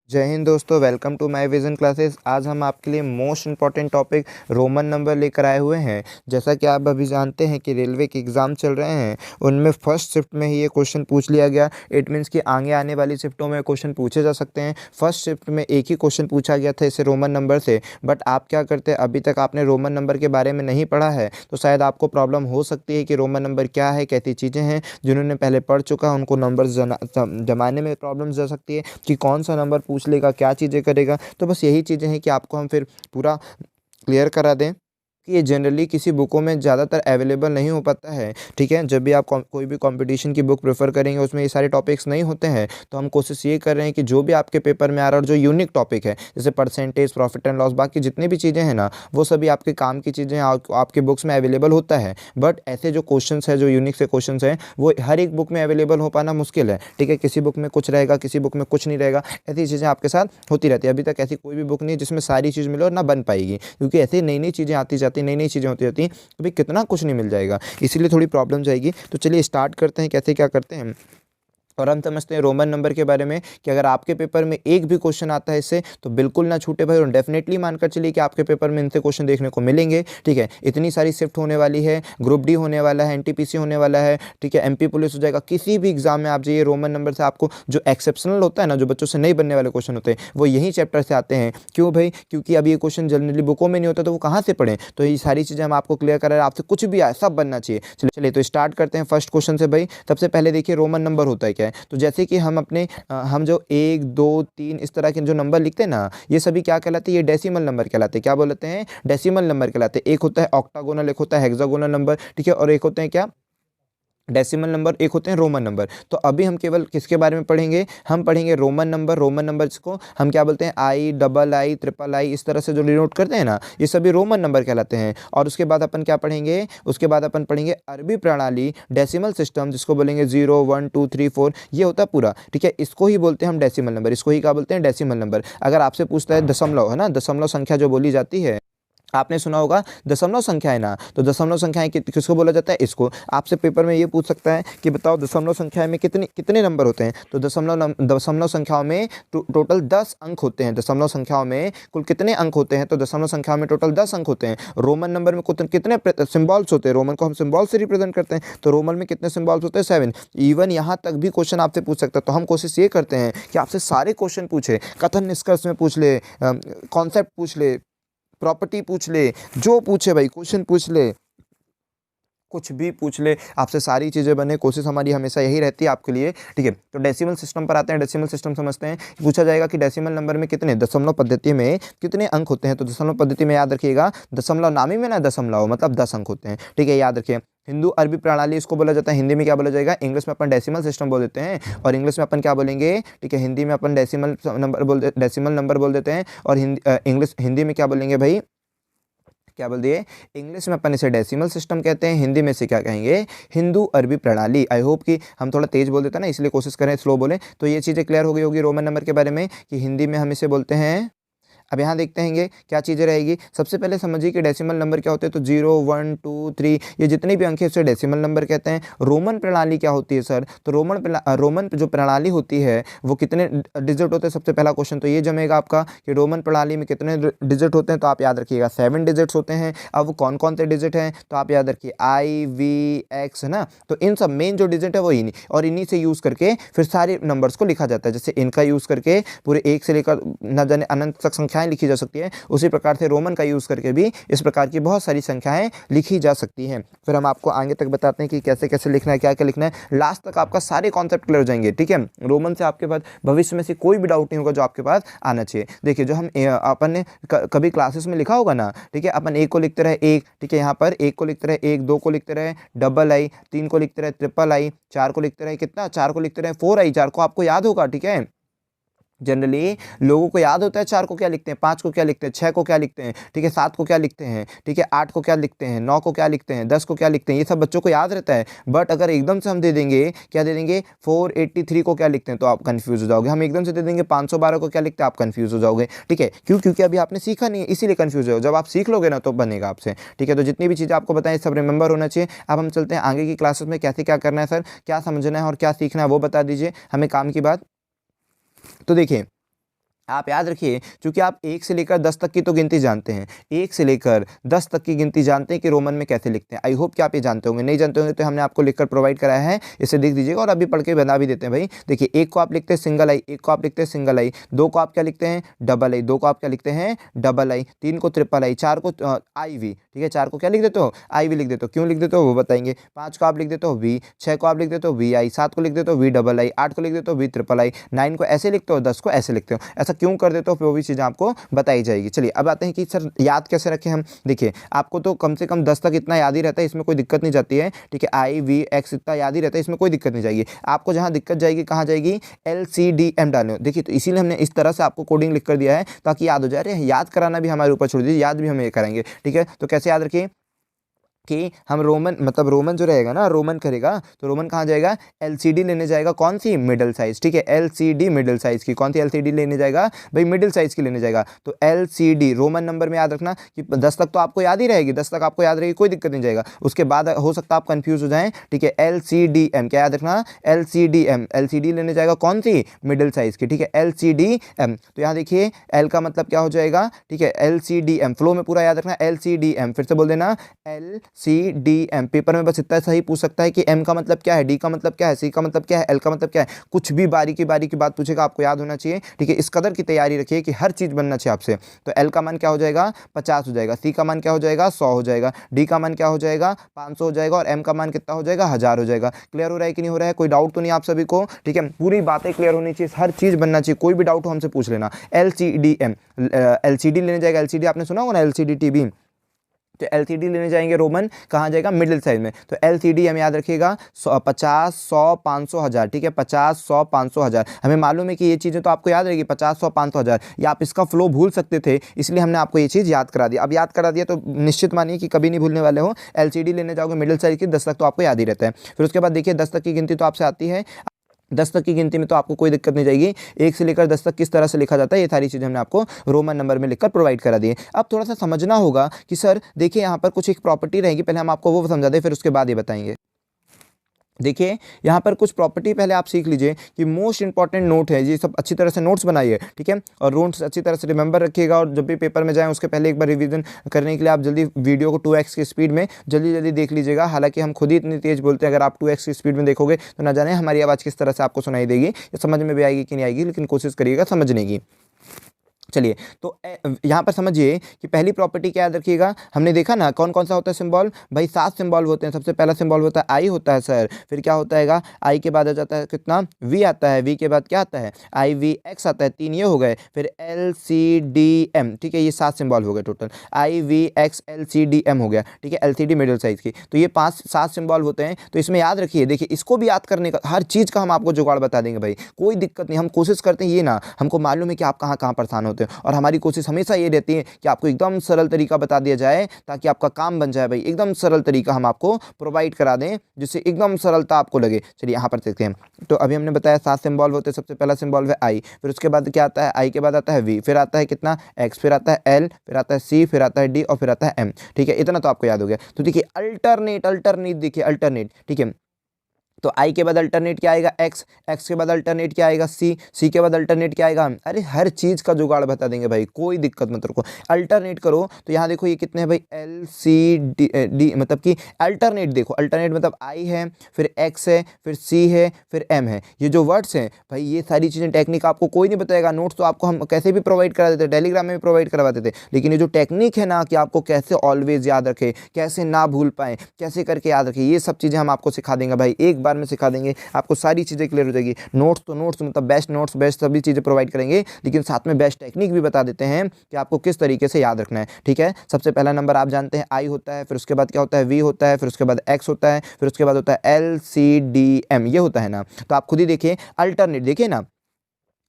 जय हिंद दोस्तों, welcome to my vision classes. आज हम आपके लिए most important topic Roman number लेकर आए हुए हैं। जैसा कि आप अभी जानते हैं कि रेलवे के एग्ज़ाम चल रहे हैं, उनमें फर्स्ट शिफ्ट में ही ये क्वेश्चन पूछ लिया गया। इट मीन्स कि आगे आने वाली शिफ्टों में क्वेश्चन पूछे जा सकते हैं। फर्स्ट शिफ्ट में एक ही क्वेश्चन पूछा गया था इसे रोमन नंबर से। बट आप क्या करते हैं, अभी तक आपने रोमन नंबर के बारे में नहीं पढ़ा है तो शायद आपको प्रॉब्लम हो सकती है कि रोमन नंबर क्या है, कैसी चीज़ें हैं। जिन्होंने पहले पढ़ चुका है उनको नंबर्स जमाने में प्रॉब्लम जा सकती है कि कौन सा नंबर पूछ लेगा, क्या चीज़ें करेगा। तो बस यही चीज़ें हैं कि आपको हम फिर पूरा क्लियर करा दें कि ये जनरली किसी बुकों में ज़्यादातर अवेलेबल नहीं हो पाता है। ठीक है, जब भी आप कोई भी कंपटीशन की बुक प्रेफर करेंगे उसमें ये सारे टॉपिक्स नहीं होते हैं। तो हम कोशिश ये कर रहे हैं कि जो भी आपके पेपर में आ रहा है और जो यूनिक टॉपिक है, जैसे परसेंटेज, प्रॉफिट एंड लॉस, बाकी जितनी भी चीज़ें हैं ना, वो सभी आपके काम की चीज़ें आपके बुक्स में अवेलेबल होता है। बट ऐसे जो क्वेश्चन है, जो यूनिक से क्वेश्चन हैं, वो हर एक बुक में अवेलेबल हो पाना मुश्किल है। ठीक है, किसी बुक में कुछ रहेगा, किसी बुक में कुछ नहीं रहेगा। ऐसी चीज़ें आपके साथ होती रहती है। अभी तक ऐसी कोई भी बुक नहीं है जिसमें सारी चीज़ मिले और ना बन पाएगी, क्योंकि ऐसे नई नई चीज़ें आती जाती, नई नई चीज़ें होती रहती, तो भाई कितना कुछ नहीं मिल जाएगा, इसीलिए थोड़ी प्रॉब्लम जाएगी। तो चलिए स्टार्ट करते हैं कैसे क्या करते हैं। और हम समझते हैं रोमन नंबर के बारे में कि अगर आपके पेपर में एक भी क्वेश्चन आता है इससे तो बिल्कुल ना छूटे भाई, और डेफिनेटली मानकर चलिए कि आपके पेपर में इनसे क्वेश्चन देखने को मिलेंगे। ठीक है, इतनी सारी शिफ्ट होने वाली है, ग्रुप डी होने वाला है, एनटीपीसी होने वाला है, ठीक है, एमपी पुलिस हो जाएगा। किसी भी एग्जाम में आप जाइए, रोमन नंबर से आपको जो एक्सेप्शनल होता है ना, जो बच्चों से नहीं बनने वाले क्वेश्चन होते हैं, वो यही चैप्टर से आते हैं। क्यों भाई? क्योंकि अब ये क्वेश्चन जनरली बुकों में नहीं होता, तो वो कहाँ से पढ़ें। तो ये सारी चीज़ें हम आपको क्लियर कर रहे हैं, आपसे कुछ भी आए सब बनना चाहिए। चलिए तो स्टार्ट करते हैं फर्स्ट क्वेश्चन से। भाई सबसे पहले देखिए रोमन नंबर होता है क्या है। तो जैसे कि हम जो 1 2 3 इस तरह के जो नंबर लिखते हैं ना, ये सभी क्या कहलाते हैं? ये डेसिमल नंबर कहलाते हैं। क्या बोलते हैं? डेसिमल नंबर कहलाते हैं। एक होता है ऑक्टागोनल, एक होता है हेक्सागोनल नंबर, ठीक है, और एक होते हैं क्या? डेसिमल नंबर, एक होते हैं रोमन नंबर। तो अभी हम केवल किसके बारे में पढ़ेंगे? हम पढ़ेंगे रोमन नंबर। रोमन नंबर्स को हम क्या बोलते हैं? आई, डबल आई, ट्रिपल आई, इस तरह से जो डिनोट करते हैं ना, ये सभी रोमन नंबर कहलाते हैं। और उसके बाद अपन क्या पढ़ेंगे? उसके बाद अपन पढ़ेंगे अरबी प्रणाली, डेसिमल सिस्टम, जिसको बोलेंगे 0 1 2 3 4, ये होता है पूरा। ठीक है, इसको ही बोलते हैं हम डेसिमल नंबर, इसको ही क्या बोलते हैं? Decimal number. अगर आपसे पूछता है दशमलव, है ना, दशमलव संख्या जो बोली जाती है, आपने सुना होगा दशमलव संख्या है ना, तो दशमलव संख्याएं किसको बोला जाता है? इसको। आपसे पेपर में ये पूछ सकता है कि बताओ दशमलव संख्या में कितने कितने नंबर होते हैं। तो दशमलव संख्याओं में टोटल 10 अंक होते हैं। दशमलव संख्याओं में कुल कितने अंक होते हैं? तो दशमलव संख्याओं में टोटल 10 अंक होते हैं। रोमन नंबर में कितने सिंबल्स होते हैं? रोमन को हम सिंबल से रिप्रेजेंट करते हैं, तो रोमन में कितने सिंबल्स होते हैं? 7। इवन यहाँ तक भी क्वेश्चन आपसे पूछ सकता है। तो हम कोशिश ये करते हैं कि आपसे सारे क्वेश्चन पूछे, कथन निष्कर्ष में पूछ ले, कॉन्सेप्ट पूछ ले, प्रॉपर्टी पूछ ले, जो पूछे भाई, क्वेश्चन पूछ ले, कुछ भी पूछ ले, आपसे सारी चीज़ें बने। कोशिश हमारी हमेशा यही रहती है आपके लिए। ठीक है, तो डेसिमल सिस्टम पर आते हैं। डेसिमल सिस्टम समझते हैं। पूछा जाएगा कि डेसिमल नंबर में कितने, दशमलव पद्धति में कितने अंक होते हैं। तो दशमलव पद्धति में याद रखिएगा, दशमलव नामी में ना दशमलव मतलब 10 अंक होते हैं। ठीक है, याद रखिए। हिंदू अरबी प्रणाली इसको बोला जाता है। हिंदी में क्या बोला जाएगा? इंग्लिश में अपन डेसिमल सिस्टम बोल देते हैं, और इंग्लिश में अपन क्या बोलेंगे? ठीक है, हिंदी में अपन डेसिमल नंबर बोल देते हैं, और हिंदी में क्या बोलेंगे भाई? क्या बोल दिए? इंग्लिश में अपन इसे डेसिमल सिस्टम कहते हैं, हिंदी में से क्या कहेंगे? हिंदू अरबी प्रणाली। आई होप कि हम थोड़ा तेज बोल देते हैं ना, इसलिए कोशिश करें स्लो बोलें। तो ये चीज़ें क्लियर हो गई होगी रोमन नंबर के बारे में कि हिंदी में हम इसे बोलते हैं। अब यहाँ देखते हैं क्या चीज़ें रहेगी। सबसे पहले समझिए कि डेसिमल नंबर क्या होते हैं। तो 0 1 2 3 ये जितने भी अंक हैं उसे डेसिमल नंबर कहते हैं। रोमन प्रणाली क्या होती है सर? तो रोमन जो प्रणाली होती है वो कितने डिजिट होते हैं? सबसे पहला क्वेश्चन तो ये जमेगा आपका कि रोमन प्रणाली में कितने डिजिट होते हैं। तो आप याद रखिएगा 7 डिजिट्स होते हैं। अब वो कौन कौन से डिजिट हैं? तो आप याद रखिए आई, वी, एक्स, है ना। तो इन सब मेन जो डिजिट है वो इन्हीं, और इन्हीं से यूज़ करके फिर सारे नंबर्स को लिखा जाता है। जैसे इनका यूज़ करके पूरे 1 से लेकर न जाने अनंत तक संख्याएं लिखी जा सकती है, उसी प्रकार से रोमन का यूज़ करके भी इस प्रकार की बहुत सारी संख्याएं लिखी जा सकती हैं। फिर हम आपको आगे तक बताते हैं कि कैसे कैसे लिखना है, क्या क्या लिखना है। लास्ट तक आपका सारे कॉन्सेप्ट क्लियर हो जाएंगे। ठीक है, रोमन से आपके पास भविष्य में से कोई भी डाउट नहीं होगा जो आपके पास आना चाहिए। देखिए, जो हम अपन ने कभी क्लासेस में लिखा होगा ना, ठीक है, अपन 1 को लिखते रहे 1, ठीक है, यहाँ पर 1 को लिखते रहे 1, 2 को लिखते रहे डबल आई, 3 को लिखते रहे ट्रिपल आई, 4 को लिखते रहे कितना? 4 को लिखते रहे 4 आई। 4 को आपको याद होगा। ठीक है, जनरली लोगों को याद होता है 4 को क्या लिखते हैं, 5 को क्या लिखते हैं, 6 को क्या लिखते हैं, ठीक है, 7 को क्या लिखते हैं, ठीक है, 8 को क्या लिखते हैं, 9 को क्या लिखते हैं, 10 को क्या लिखते हैं, ये सब बच्चों को याद रहता है। बट अगर एकदम से हम दे देंगे, क्या दे देंगे? 483 को क्या लिखते हैं, तो आप कंफ्यूज हो जाओगे। हम एकदम से दे देंगे 512 को क्या लिखते हैं, आप कंफ्यूज हो जाओगे। ठीक है, क्यों? क्योंकि अभी आपने सीखा नहीं है, इसीलिए कंफ्यूज हो। जब आप सीख लोगे ना तो बनेगा आपसे। ठीक है, तो जितनी भी चीज़ें आपको बताएं सब रिमेंबर होना चाहिए। अब हम चलते हैं आगे की क्लासेस में कैसे क्या करना है सर, क्या समझना है और क्या सीखना है वो बता दीजिए हमें काम की बात। तो देखिए, आप याद रखिए, क्योंकि आप 1 से लेकर 10 तक की तो गिनती जानते हैं, 1 से लेकर 10 तक की गिनती जानते हैं कि रोमन में कैसे लिखते हैं। आई होप कि आप ये जानते होंगे, नहीं जानते होंगे तो हमने आपको लिखकर प्रोवाइड कराया है, इसे देख दीजिएगा और अभी पढ़ के बता भी देते हैं भाई। देखिए, 1 को आप लिखते हैं सिंगल आई, 1 को आप लिखते हैं सिंगल आई, 2 को आप क्या लिखते हैं डबल आई, 2 को आप क्या लिखते हैं डबल आई, 3 को ट्रिपल आई, 4 को आई वी, ठीक है, 4 को क्या लिख देते हो आई वी लिख देते हो, क्यों लिख देते हो वो बताएंगे। 5 को आप लिख देते हो वी, 6 को आप लिख देते हो वी आई, 7 को लिख देते हो वी डबल आई, 8 को लिख देते हो वी ट्रिपल आई, 9 को ऐसे लिखते हो, 10 को ऐसे लिखते हो। ऐसा क्यों कर देते हो वो भी चीज़ें आपको बताई जाएगी। चलिए अब आते हैं कि सर याद कैसे रखें हम। देखिए, आपको तो कम से कम 10 तक इतना याद ही रहता है, इसमें कोई दिक्कत नहीं जाती है, ठीक है, आई वी एक्स इतना याद ही रहता है, इसमें कोई दिक्कत नहीं जाएगी। आपको जहाँ दिक्कत जाएगी कहाँ जाएगी, LCDM डालने। देखिए, तो इसीलिए हमने इस तरह से आपको कोडिंग लिख कर दिया है ताकि याद हो जाए। अरे याद कराना भी हमारे ऊपर छोड़ दीजिए, याद भी हम ये कराएंगे, ठीक है। तो कैसे याद रखिए कि हम रोमन, मतलब रोमन जो रहेगा ना, रोमन करेगा तो रोमन कहाँ जाएगा, LCD लेने जाएगा, कौन सी मिडिल साइज, ठीक है, LCD मिडिल साइज की, कौन सी LCD लेने जाएगा भाई, मिडिल साइज की लेने जाएगा। तो LCD रोमन नंबर में याद रखना कि 10 तक तो आपको याद ही रहेगी, 10 तक आपको याद रहेगी, कोई दिक्कत नहीं जाएगा। उसके बाद हो सकता है आप कंफ्यूज हो जाएं, ठीक है, LCDM क्या याद रखना, LCDM, LCD लेने जाएगा कौन सी मिडिल साइज की, ठीक है, LCDM। तो यहाँ देखिए L का मतलब क्या हो जाएगा, ठीक है, LCDM, फ्लो में पूरा याद रखना LCDM, फिर से बोल देना LCDM। पेपर में बस इतना सही पूछ सकता है कि M का मतलब क्या है, D का मतलब क्या है, C का मतलब क्या है, L का मतलब क्या है, कुछ भी बारीकी बारीकी बात पूछेगा आपको याद होना चाहिए, ठीक है। इस कदर की तैयारी रखिए कि हर चीज़ बनना चाहिए आपसे। तो L का मान क्या हो जाएगा 50 हो जाएगा, C का मान क्या हो जाएगा 100 हो जाएगा, D का मान क्या हो जाएगा 500 हो जाएगा और M का मान कितना हो जाएगा 1000 हो जाएगा। क्लियर हो रहा है कि नहीं हो रहा है, कोई डाउट तो नहीं आप सभी को, ठीक है, पूरी बातें क्लियर होनी चाहिए, हर चीज़ बनना चाहिए, कोई भी डाउट हो हमसे पूछ लेना। LCDM, LCD लेने जाएगा, LCD आपने सुना होगा ना, LCD टीवी, तो LCD लेने जाएंगे रोमन कहाँ जाएगा, मिडिल साइज में। तो LCD हम याद रखिएगा 50, 100, 500, 1000, ठीक है, 50, 100, 500, 1000। हमें मालूम है कि ये चीज़ें तो आपको याद रहेगी, 50, 100, 500, 1000, या आप इसका फ्लो भूल सकते थे, इसलिए हमने आपको ये चीज़ याद करा दिया। अब याद करा दिया तो निश्चित मानिए कि कभी नहीं भूलने वाले हो। LCD लेने जाओगे मिडिल साइज की, 10 तक तो आपको याद ही रहता है। फिर उसके बाद देखिए 10 तक की गिनती तो आपसे आती है, 10 तक की गिनती में तो आपको कोई दिक्कत नहीं जाएगी। 1 से लेकर 10 तक किस तरह से लिखा जाता है, ये सारी चीज़ें हमने आपको रोमन नंबर में लिखकर प्रोवाइड करा दी है। अब थोड़ा सा समझना होगा कि सर देखिए यहाँ पर कुछ एक प्रॉपर्टी रहेगी, पहले हम आपको वो समझा दें, फिर उसके बाद ये बताएंगे। देखिए यहाँ पर कुछ प्रॉपर्टी पहले आप सीख लीजिए कि मोस्ट इंपॉर्टेंट नोट है, ये सब अच्छी तरह से नोट्स बनाइए, ठीक है, और नोट्स अच्छी तरह से रिमेंबर रखिएगा। और जब भी पेपर में जाएं उसके पहले एक बार रिवीजन करने के लिए आप जल्दी वीडियो को 2x की स्पीड में जल्दी जल्दी देख लीजिएगा। हालांकि हम खुद ही इतनी तेज़ बोलते हैं, अगर आप 2x की स्पीड में देखोगे तो ना जाने हमारी आवाज़ किस तरह से आपको सुनाई देगी, या समझ में भी आएगी कि नहीं आएगी, लेकिन कोशिश करिएगा समझने की। चलिए, तो यहाँ पर समझिए कि पहली प्रॉपर्टी क्या याद रखिएगा, हमने देखा ना कौन कौन सा होता है सिंबल, भाई 7 सिंबल होते हैं। सबसे पहला सिंबल होता है आई होता है सर, फिर क्या होता है आई के बाद आ जाता है कितना वी आता है, वी के बाद क्या आता है आई वी एक्स आता है, 3 ये हो गए, फिर LCDM, ठीक है, ये 7 सिंबल हो गए total, I V X LCDM हो गया, ठीक है, LCD मिडिल साइज की। तो ये 7 सिंबल होते हैं, तो इसमें याद रखिए, देखिए इसको भी याद करने का, हर चीज़ का हम आपको जुगाड़ बता देंगे भाई, कोई दिक्कत नहीं। हम कोशिश करते हैं ये ना, हमको मालूम है कि आप कहाँ कहाँ परेशान होते हैं, और हमारी कोशिश हमेशा ये रहती है कि आपको एकदम सरल तरीका बता दिया जाए ताकि आपका काम बन जाए भाई। एकदम सरल तरीका हम आपको प्रोवाइड करा दें जिससे एकदम सरलता आपको लगे। चलिए यहाँ पर देखते हैं, तो अभी हमने बताया 7 सिंबल होते हैं। सबसे पहला सिंबल है आई, फिर उसके बाद क्या आता है आई के बाद आता है वी, फिर आता है कितना एक्स, फिर आता है एल, फिर आता है सी, फिर आता है डी और फिर आता है एम, ठीक है, इतना तो आपको याद हो गया। तो देखिए अल्टरनेट, अल्टरनेट देखिए अल्टरनेट, ठीक है, तो आई के बाद अल्टरनेट क्या आएगा एक्स, एक्स के बाद अल्टरनेट क्या आएगा सी, सी के बाद अल्टरनेट क्या आएगा, अरे हर चीज़ का जुगाड़ बता देंगे भाई, कोई दिक्कत मत रखो। अल्टरनेट करो तो यहाँ देखो ये कितने हैं भाई LCD, मतलब कि अल्टरनेट देखो, अल्टरनेट मतलब आई है, फिर एक्स है, फिर सी है, फिर एम है। ये जो वर्ड्स हैं भाई, ये सारी चीज़ें टेक्निक आपको कोई नहीं बताएगा, नोट्स तो आपको हम कैसे भी प्रोवाइड करा देते, टेलीग्राम में भी प्रोवाइड करवाते थे, लेकिन ये जो टेक्निक है ना कि आपको कैसे ऑलवेज याद रखे, कैसे ना भूल पाएँ, कैसे करके याद रखें, ये सब चीज़ें हम आपको सिखा देंगे भाई, एक बार में सिखा देंगे, आपको सारी चीज़ें क्लियर हो जाएगी। नोट्स तो नोट्स मतलब बेस्ट नोट्स, बेस्ट सभी चीज़ें प्रोवाइड करेंगे, लेकिन साथ में बेस्ट टेक्निक भी बता देते हैं कि आपको किस तरीके से याद रखना है, ठीक है। सबसे पहला नंबर आप जानते हैं आई होता है, फिर उसके बाद क्या होता है वी होता है, फिर उसके बाद एक्स होता है, फिर उसके बाद होता है LCDM, ये होता है ना। तो आप खुद ही देखिए अल्टरनेट, देखिए ना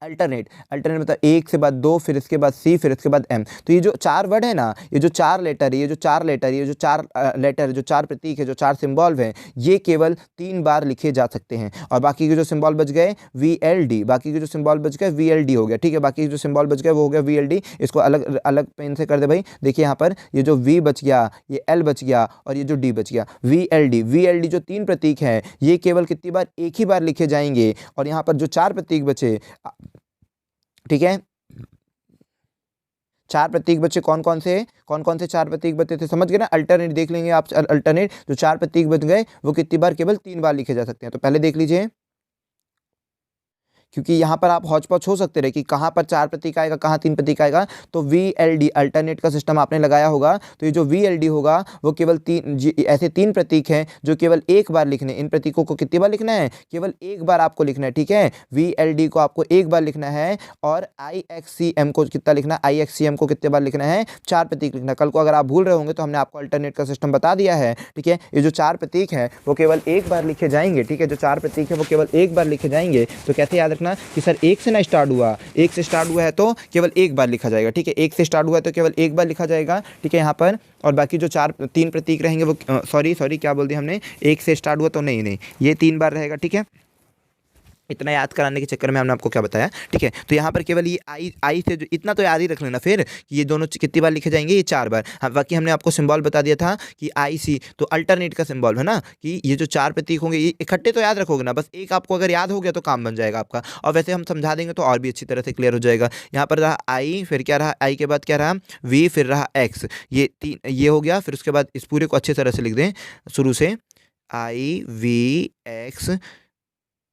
अल्टरनेट, अल्टरनेट मतलब एक से बाद दो, फिर इसके बाद सी, फिर इसके बाद एम। तो ये जो 4 वर्ड है ना, ये जो 4 लेटर है, ये जो 4 लेटर, ये जो 4 लेटर, जो 4 प्रतीक है, जो 4 सिंबल है, ये केवल 3 बार लिखे जा सकते हैं। और बाकी के जो सिंबल बच गए VLD, बाकी के जो सिंबल बच गए VLD हो गया, ठीक है, बाकी के जो सिंबल बच गए वो हो गया VLD। इसको अलग अलग पेन से कर दे भाई। देखिए यहाँ पर ये जो V बच गया, ये L बच गया और ये जो D बच गया, VLD जो 3 प्रतीक हैं ये केवल कितनी बार, एक ही बार लिखे जाएंगे। और यहाँ पर जो 4 प्रतीक बचे, ठीक है, चार प्रतीक बचे कौन कौन से चार प्रतीक बचे थे, समझ गए ना। अल्टरनेट देख लेंगे आप, अल्टरनेट जो चार प्रतीक बच गए वो कितनी बार, केवल 3 बार लिखे जा सकते हैं। तो पहले देख लीजिए, क्योंकि यहाँ पर आप हौच पौच हो सकते रहे कि कहाँ पर चार प्रतीक आएगा, कहाँ तीन प्रतीक आएगा। तो VLD अल्टरनेट का सिस्टम आपने लगाया होगा, तो ये जो VLD होगा वो केवल ऐसे तीन प्रतीक हैं जो केवल एक बार लिखने। इन प्रतीकों को कितनी बार लिखना है, केवल एक बार आपको लिखना है, ठीक है। VLD को आपको एक बार लिखना है, और IXCM को कितना लिखना है, IXCM को कितने बार लिखना है, चार प्रतीक लिखना है। कल को अगर आप भूल रहे होंगे तो हमने आपको अल्टरनेट का सिस्टम बता दिया है, ठीक है। ये जो चार प्रतीक हैं वो केवल एक बार लिखे जाएंगे, ठीक है। जो चार प्रतीक है वो केवल एक बार लिखे जाएंगे। तो कैसे याद रखना कि सर एक से ना स्टार्ट हुआ, एक से स्टार्ट हुआ है तो केवल एक बार लिखा जाएगा, ठीक है। एक से स्टार्ट हुआ है तो केवल एक बार लिखा जाएगा, ठीक है यहाँ पर। और बाकी जो तीन प्रतीक रहेंगे वो सॉरी क्या बोल दिया हमने, एक से स्टार्ट हुआ तो नहीं, ये 3 बार रहेगा, ठीक है। इतना याद कराने के चक्कर में हमने आपको क्या बताया, ठीक है। तो यहाँ पर केवल ये आई से जो इतना तो याद ही रख लेना फिर कि ये दोनों कितनी बार लिखे जाएंगे, ये 4 बार। हाँ, बाकी हमने आपको सिंबल बता दिया था कि IC तो अल्टरनेट का सिंबल है ना, कि ये जो चार प्रतीक होंगे ये इकट्ठे तो याद रखोगे ना, बस एक आपको अगर याद हो गया तो काम बन जाएगा आपका। और वैसे हम समझा देंगे तो और भी अच्छी तरह से क्लियर हो जाएगा। यहाँ पर रहा I, फिर क्या रहा, I के बाद क्या रहा V, फिर रहा X, ये 3 ये हो गया। फिर उसके बाद इस पूरे को अच्छी तरह से लिख दें शुरू से, IVX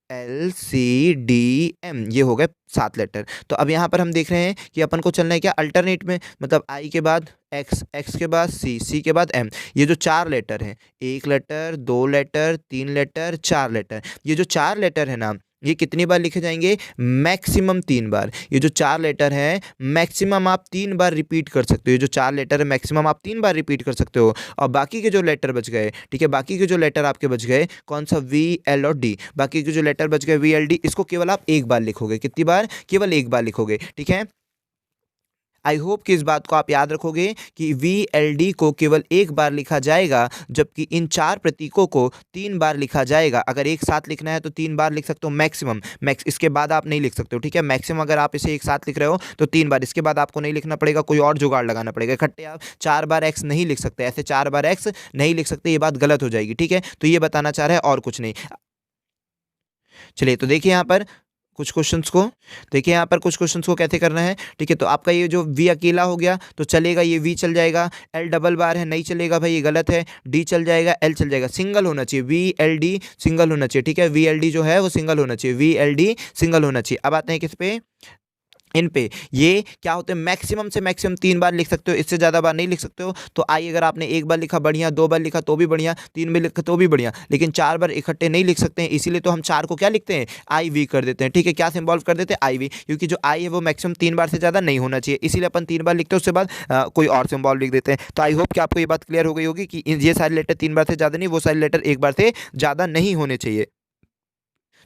LCDM, ये हो गए 7 लेटर। तो अब यहाँ पर हम देख रहे हैं कि अपन को चलना है क्या, अल्टरनेट में, मतलब I के बाद X, X के बाद C के बाद M। ये जो 4 लेटर हैं, 1 लेटर, 2 लेटर, 3 लेटर, 4 लेटर, ये जो 4 लेटर है ना, ये कितनी बार लिखे जाएंगे, मैक्सिमम 3 बार। ये जो 4 लेटर है मैक्सिमम आप 3 बार रिपीट कर सकते हो। ये जो 4 लेटर है मैक्सिमम आप 3 बार रिपीट कर सकते हो। और बाकी के जो लेटर बच गए, ठीक है, बाकी के जो लेटर आपके बच गए कौन सा, V, L और D, बाकी के जो लेटर बच गए VLD, इसको केवल आप एक बार लिखोगे। कितनी बार, केवल एक बार लिखोगे, ठीक है। आई होप कि इस बात को आप याद रखोगे कि VLD को केवल एक बार लिखा जाएगा, जबकि इन चार प्रतीकों को 3 बार लिखा जाएगा। अगर एक साथ लिखना है तो 3 बार लिख सकते हो मैक्सिमम, इसके बाद आप नहीं लिख सकते हो, ठीक है। मैक्सिमम अगर आप इसे एक साथ लिख रहे हो तो 3 बार, इसके बाद आपको नहीं लिखना पड़ेगा, कोई और जुगाड़ लगाना पड़ेगा। इकट्ठे आप 4 बार X नहीं लिख सकते, ऐसे 4 बार X नहीं लिख सकते, ये बात गलत हो जाएगी, ठीक है। तो ये बताना चाह रहा है और कुछ नहीं। चलिए तो देखिए यहाँ पर कुछ क्वेश्चंस को, देखिए यहाँ पर कुछ क्वेश्चंस को कैसे करना है, ठीक है। तो आपका ये जो V अकेला हो गया तो चलेगा, ये V चल जाएगा। L डबल बार है, नहीं चलेगा भाई, ये गलत है। D चल जाएगा, L चल जाएगा। सिंगल होना चाहिए, VLD सिंगल होना चाहिए, ठीक है। VLD जो है वो सिंगल होना चाहिए, VLD सिंगल होना चाहिए। अब आते हैं किस पे, इन पे। ये क्या होते हैं, मैक्सिमम से मैक्सिमम 3 बार लिख सकते हो, इससे ज़्यादा बार नहीं लिख सकते हो। तो आई अगर आपने एक बार लिखा बढ़िया, 2 बार लिखा तो भी बढ़िया, 3 बार लिखा तो भी बढ़िया, लेकिन 4 बार इकट्ठे नहीं लिख सकते हैं। इसीलिए तो हम 4 को क्या लिखते हैं, IV कर देते हैं, ठीक है। क्या सिंबॉल्व कर देते हैं, IV, क्योंकि जो I है वो मैक्सिमम 3 बार से ज़्यादा नहीं होना चाहिए, इसीलिए अपन 3 बार लिखते हैं, उसके बाद कोई और सिंबॉल लिख देते हैं। तो आई होप कि आपको ये बात क्लियर हो गई होगी कि ये सारे लेटर 3 बार से ज़्यादा नहीं, वो सारे लेटर 1 बार से ज़्यादा नहीं होने चाहिए।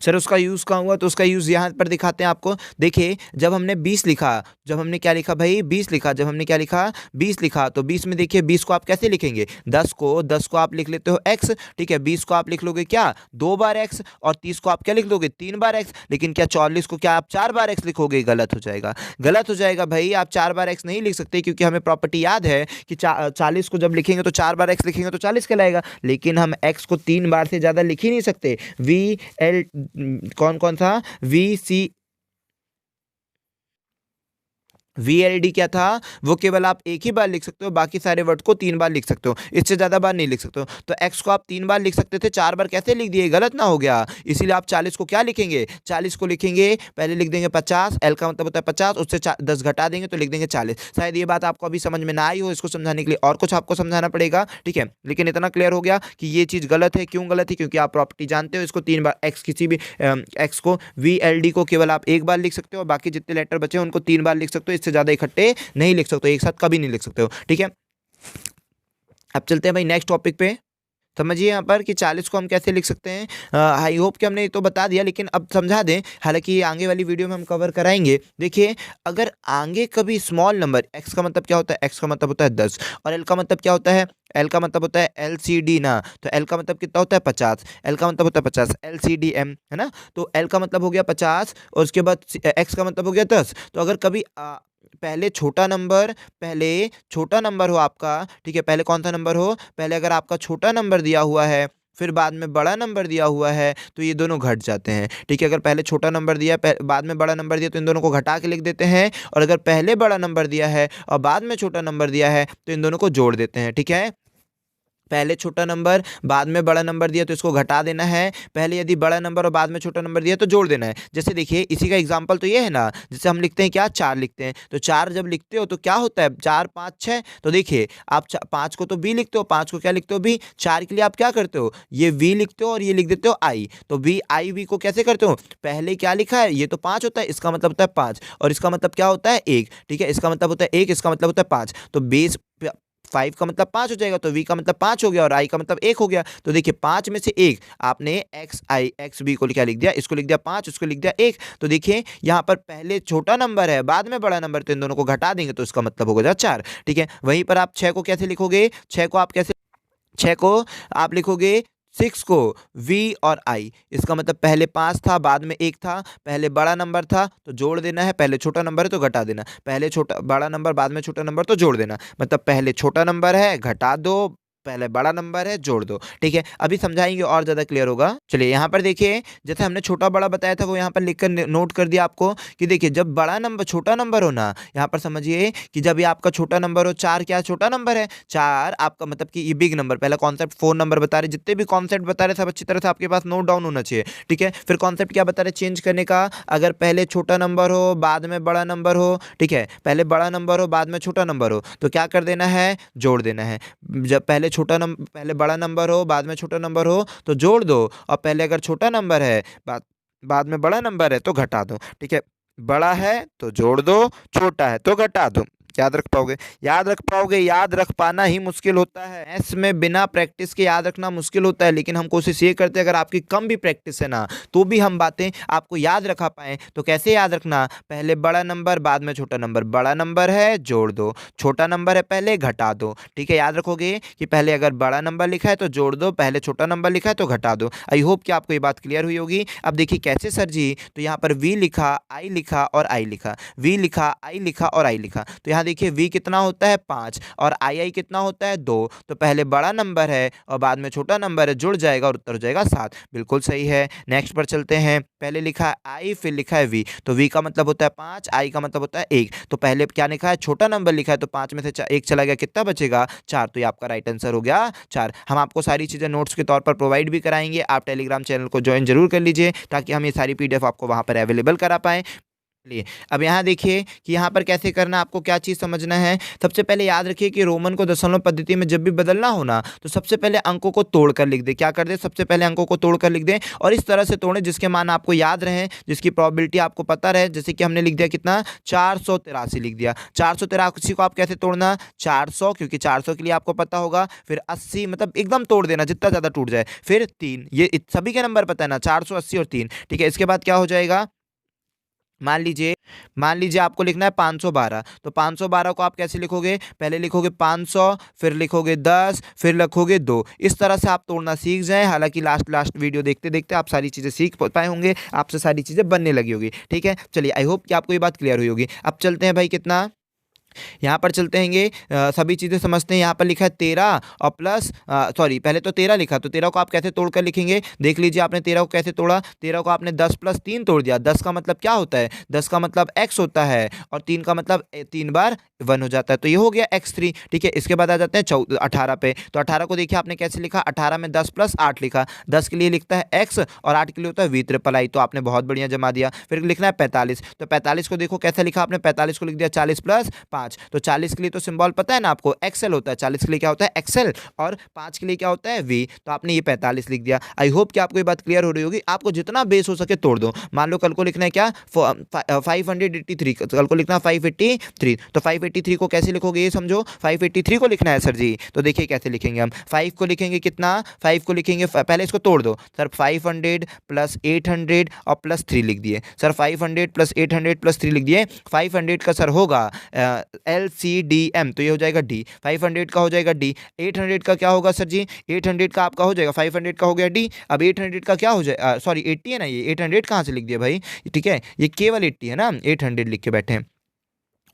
सर उसका यूज़ कहाँ हुआ, तो उसका यूज़ यहाँ पर दिखाते हैं आपको। देखिए जब हमने 20 लिखा, जब हमने क्या लिखा भाई, 20 लिखा, जब हमने क्या लिखा, 20 लिखा, तो 20 में देखिए 20 को आप कैसे लिखेंगे, 10 को आप लिख लेते हो X, ठीक है। 20 को आप लिख लोगे क्या, 2 बार X, और 30 को आप क्या लिख लोगे, 3 बार X। लेकिन क्या 44 को क्या आप 4 बार X लिखोगे, गलत हो जाएगा, गलत हो जाएगा भाई। आप 4 बार X नहीं लिख सकते, क्योंकि हमें प्रॉपर्टी याद है कि 40 को जब लिखेंगे तो 4 बार X लिखेंगे तो 40 कहलाएगा, लेकिन हम X को 3 बार से ज़्यादा लिख ही नहीं सकते। VL कौन कौन सा, VLD क्या था, वो केवल आप एक ही बार लिख सकते हो, बाकी सारे वर्ड को 3 बार लिख सकते हो, इससे ज़्यादा बार नहीं लिख सकते हो। तो X को आप 3 बार लिख सकते थे, 4 बार कैसे लिख दिए, गलत ना हो गया। इसीलिए आप 40 को क्या लिखेंगे, 40 को लिखेंगे, पहले लिख देंगे 50, L का मतलब होता है 50, उससे 10 घटा देंगे तो लिख देंगे 40। शायद ये बात आपको अभी समझ में ना आई हो, इसको समझाने के लिए और कुछ आपको समझाना पड़ेगा, ठीक है। लेकिन इतना क्लियर हो गया कि ये चीज़ गलत है। क्यों गलत है, क्योंकि आप प्रॉपर्टी जानते हो, इसको 3 बार X, किसी भी X को, VLD को केवल आप एक बार लिख सकते हो, बाकी जितने लेटर बचे हैं उनको 3 बार लिख सकते हो, इससे ज़्यादा इकट्ठे नहीं लिख सकते हो, एक साथ कभी नहीं लिख सकते हो, ठीक है। अब चलते हैं भाई नेक्स्ट टॉपिक पे। समझिए यहाँ पर कि 40 को हम कैसे लिख सकते हैं। आई होप कि हमने ये तो बता दिया, लेकिन अब समझा दें, हालांकि आगे वाली वीडियो में हम कवर कराएंगे। देखिए अगर आगे कभी स्मॉल नंबर, X का मतलब क्या होता है, X का मतलब होता है 10, और L का मतलब क्या होता है, L का मतलब होता है LCD ना, तो L का मतलब कितना होता है 50, L का मतलब होता है 50, LCDM है ना। तो L का मतलब हो गया 50 और उसके बाद X का मतलब हो गया 10। तो अगर कभी पहले छोटा नंबर हो आपका, ठीक है, पहले कौन सा नंबर हो, पहले अगर आपका छोटा नंबर दिया हुआ है फिर बाद में बड़ा नंबर दिया हुआ है तो ये दोनों घट जाते हैं। ठीक है, अगर पहले छोटा नंबर दिया बाद में बड़ा नंबर दिया तो इन दोनों को घटा के लिख देते हैं, और अगर पहले बड़ा नंबर दिया है और बाद में छोटा नंबर दिया है तो इन दोनों को जोड़ देते हैं। ठीक है, पहले छोटा नंबर बाद में बड़ा नंबर दिया तो इसको घटा देना है, पहले यदि बड़ा नंबर और बाद में छोटा नंबर दिया तो जोड़ देना है। जैसे देखिए इसी का एग्जांपल तो ये है ना, जैसे हम लिखते हैं क्या, 4 लिखते हैं, तो 4 जब लिखते हो तो क्या होता है, 4 5 6, तो देखिए आप 5 को तो बी लिखते हो, 5 को क्या लिखते हो, बी। 4 के लिए आप क्या करते हो, ये वी लिखते हो और ये लिख देते हो आई, तो वी आई वी को कैसे करते हो, पहले क्या लिखा है, ये तो 5 होता है, इसका मतलब होता है 5, और इसका मतलब क्या होता है 1। ठीक है, इसका मतलब होता है 1, इसका मतलब होता है 5, तो बेस 5 का मतलब 5 हो जाएगा, तो v का मतलब 5 हो गया और i का मतलब 1 हो गया। तो देखिए 5 में से 1 आपने एक्स आई एक्स बी को क्या लिख दिया, इसको लिख दिया 5, इसको लिख दिया 1। तो देखिए यहाँ पर पहले छोटा नंबर है बाद में बड़ा नंबर, तो इन दोनों को घटा देंगे तो इसका मतलब होगा 4। ठीक है, वहीं पर आप 6 को कैसे लिखोगे, 6 को आप कैसे, 6 को आप लिखोगे 6 को v और i, इसका मतलब पहले 5 था बाद में 1 था, पहले बड़ा नंबर था तो जोड़ देना है, पहले छोटा नंबर है तो घटा देना, पहले छोटा बड़ा नंबर बाद में छोटा नंबर तो जोड़ देना, मतलब पहले छोटा नंबर है घटा दो, पहले बड़ा नंबर है जोड़ दो। ठीक है, अभी समझाएंगे और ज़्यादा क्लियर होगा। चलिए यहाँ पर देखिए, जैसे हमने छोटा बड़ा बताया था वो यहाँ पर लिखकर नोट कर दिया आपको कि देखिए जब बड़ा नंबर छोटा नंबर हो ना, यहाँ पर समझिए कि जब ये आपका छोटा नंबर हो, 4 क्या छोटा नंबर है, 4 आपका मतलब कि ये बिग नंबर, पहला कॉन्सेप्ट 4 नंबर बता रहे, जितने भी कॉन्सेप्ट बता रहे सब अच्छी तरह से आपके पास नोट डाउन होना चाहिए। ठीक है, फिर कॉन्सेप्ट क्या बता रहे चेंज करने का, अगर पहले छोटा नंबर हो बाद में बड़ा नंबर हो, ठीक है, पहले बड़ा नंबर हो बाद में छोटा नंबर हो तो क्या कर देना है, जोड़ देना है। जब पहले बड़ा नंबर हो बाद में छोटा नंबर हो तो जोड़ दो, और पहले अगर छोटा नंबर है बाद में बड़ा नंबर है तो घटा दो। ठीक है, बड़ा है तो जोड़ दो, छोटा है तो घटा दो। याद रख पाओगे, याद रख पाओगे, याद रख पाना ही मुश्किल होता है। मैथ्स में बिना प्रैक्टिस के याद रखना मुश्किल होता है, लेकिन हम कोशिश ये करते हैं अगर आपकी कम भी प्रैक्टिस है ना तो भी हम बातें आपको याद रखा पाएँ। तो कैसे याद रखना, पहले बड़ा नंबर बाद में छोटा नंबर, बड़ा नंबर है जोड़ दो, छोटा नंबर है पहले घटा दो। ठीक है, याद रखोगे कि पहले अगर बड़ा नंबर लिखा है तो जोड़ दो, पहले छोटा नंबर लिखा है तो घटा दो। आई होप कि आपको ये बात क्लियर हुई होगी। अब देखिए कैसे सर जी, तो यहाँ पर वी लिखा, आई लिखा और आई लिखा, वी लिखा, आई लिखा और आई लिखा, तो यहाँ देखिए v कितना होता है 5 और आई कितना होता है 2, तो पहले बड़ा नंबर है और बाद में छोटा नंबर है, जुड़ जाएगा और उत्तर हो जाएगा 7। बिल्कुल सही है। नेक्स्ट पर चलते हैं, पहले लिखा है आई फिर लिखा है v, तो v का मतलब होता है 5, आई का मतलब होता है 1, तो पहले क्या लिखा है छोटा नंबर लिखा है तो 5 में से 1 चला गया, कितना बचेगा 4, तो ये आपका राइट आंसर हो गया 4। हम आपको सारी चीज़ें नोट्स के तौर पर प्रोवाइड भी कराएंगे, आप टेलीग्राम चैनल को ज्वाइन जरूर कर लीजिए ताकि हम ये सारी PDF आपको वहाँ पर अवेलेबल करा पाएँ। लिए अब यहाँ देखिए कि यहाँ पर कैसे करना, आपको क्या चीज़ समझना है। सबसे पहले याद रखिए कि रोमन को दशमलव पद्धति में जब भी बदलना हो ना तो सबसे पहले अंकों को तोड़कर लिख दे। क्या कर दे, सबसे पहले अंकों को तोड़कर लिख दे और इस तरह से तोड़ें जिसके मान आपको याद रहे, जिसकी प्रोबेबिलिटी आपको पता रहे। जैसे कि हमने लिख दिया कितना 483 लिख दिया, 483 को आप कैसे तोड़ना, 400 क्योंकि 400 के लिए आपको पता होगा, फिर 80 मतलब एकदम तोड़ देना जितना ज़्यादा टूट जाए, फिर 3, ये सभी के नंबर पता है ना 480 और 3। ठीक है, इसके बाद क्या हो जाएगा, मान लीजिए आपको लिखना है 512, तो 512 को आप कैसे लिखोगे, पहले लिखोगे 500 फिर लिखोगे 10 फिर लिखोगे 2। इस तरह से आप तोड़ना सीख जाएं। हालांकि लास्ट वीडियो देखते देखते आप सारी चीज़ें सीख पाए होंगे, आपसे सारी चीज़ें बनने लगी होगी। ठीक है, चलिए आई होप कि आपको ये बात क्लियर हुई होगी। अब चलते हैं भाई, कितना यहाँ पर चलते हैंगे, सभी चीज़ें समझते हैं। यहाँ पर लिखा है 13 और प्लस सॉरी पहले तो 13 लिखा, तो 13 को आप कैसे तोड़कर लिखेंगे, देख लीजिए आपने 13 को कैसे तोड़ा, 13 को आपने 10 + 3 तोड़ दिया। 10 का मतलब क्या होता है, 10 का मतलब x होता है और 3 का मतलब 3 बार 1 हो जाता है, तो ये हो गया x3। ठीक है, इसके बाद आ जाते हैं 18 पे, तो 18 को देखिए आपने कैसे लिखा, 18 में 10 + 8 लिखा, 10 के लिए लिखता है x और 8 के लिए होता है v, तो आपने बहुत बढ़िया जमा दिया। फिर लिखना है 45, तो 45 को देखो कैसे लिखा आपने, 45 को लिख दिया 40 + 5, तो 40 के लिए तो सिंबल पता है ना आपको, एक्सेल होता है, 40 के लिए क्या होता है एक्सेल और 5 के लिए क्या होता है v, तो आपने ये 45 लिख दिया। आई होप कि आपको ये बात क्लियर हो रही होगी। आपको जितना बेस हो सके तोड़ दो। मान लो कल को लिखना है क्या 583, कल को लिखना 583, तो 583 को कैसे लिखोगे ये समझो, 583 को लिखना है सर जी, तो देखिए कैसे लिखेंगे हम, 5 को लिखेंगे कितना, 5 को लिखेंगे पहले इसको तोड़ दो सर, 500 + 800 और +3 लिख दिए सर, 500 + 800 +3 लिख दिए। 500 का सर होगा LCDM, तो ये हो जाएगा D, 500 का हो जाएगा D। 800 का क्या होगा सर जी, 800 का आपका हो जाएगा, 500 का हो गया D। अब 800 का क्या हो जाए, सॉरी 80 है ना, ये 800 कहाँ से लिख दिया भाई, ठीक है ये केवल 80 है ना, 800 लिख के बैठे हैं।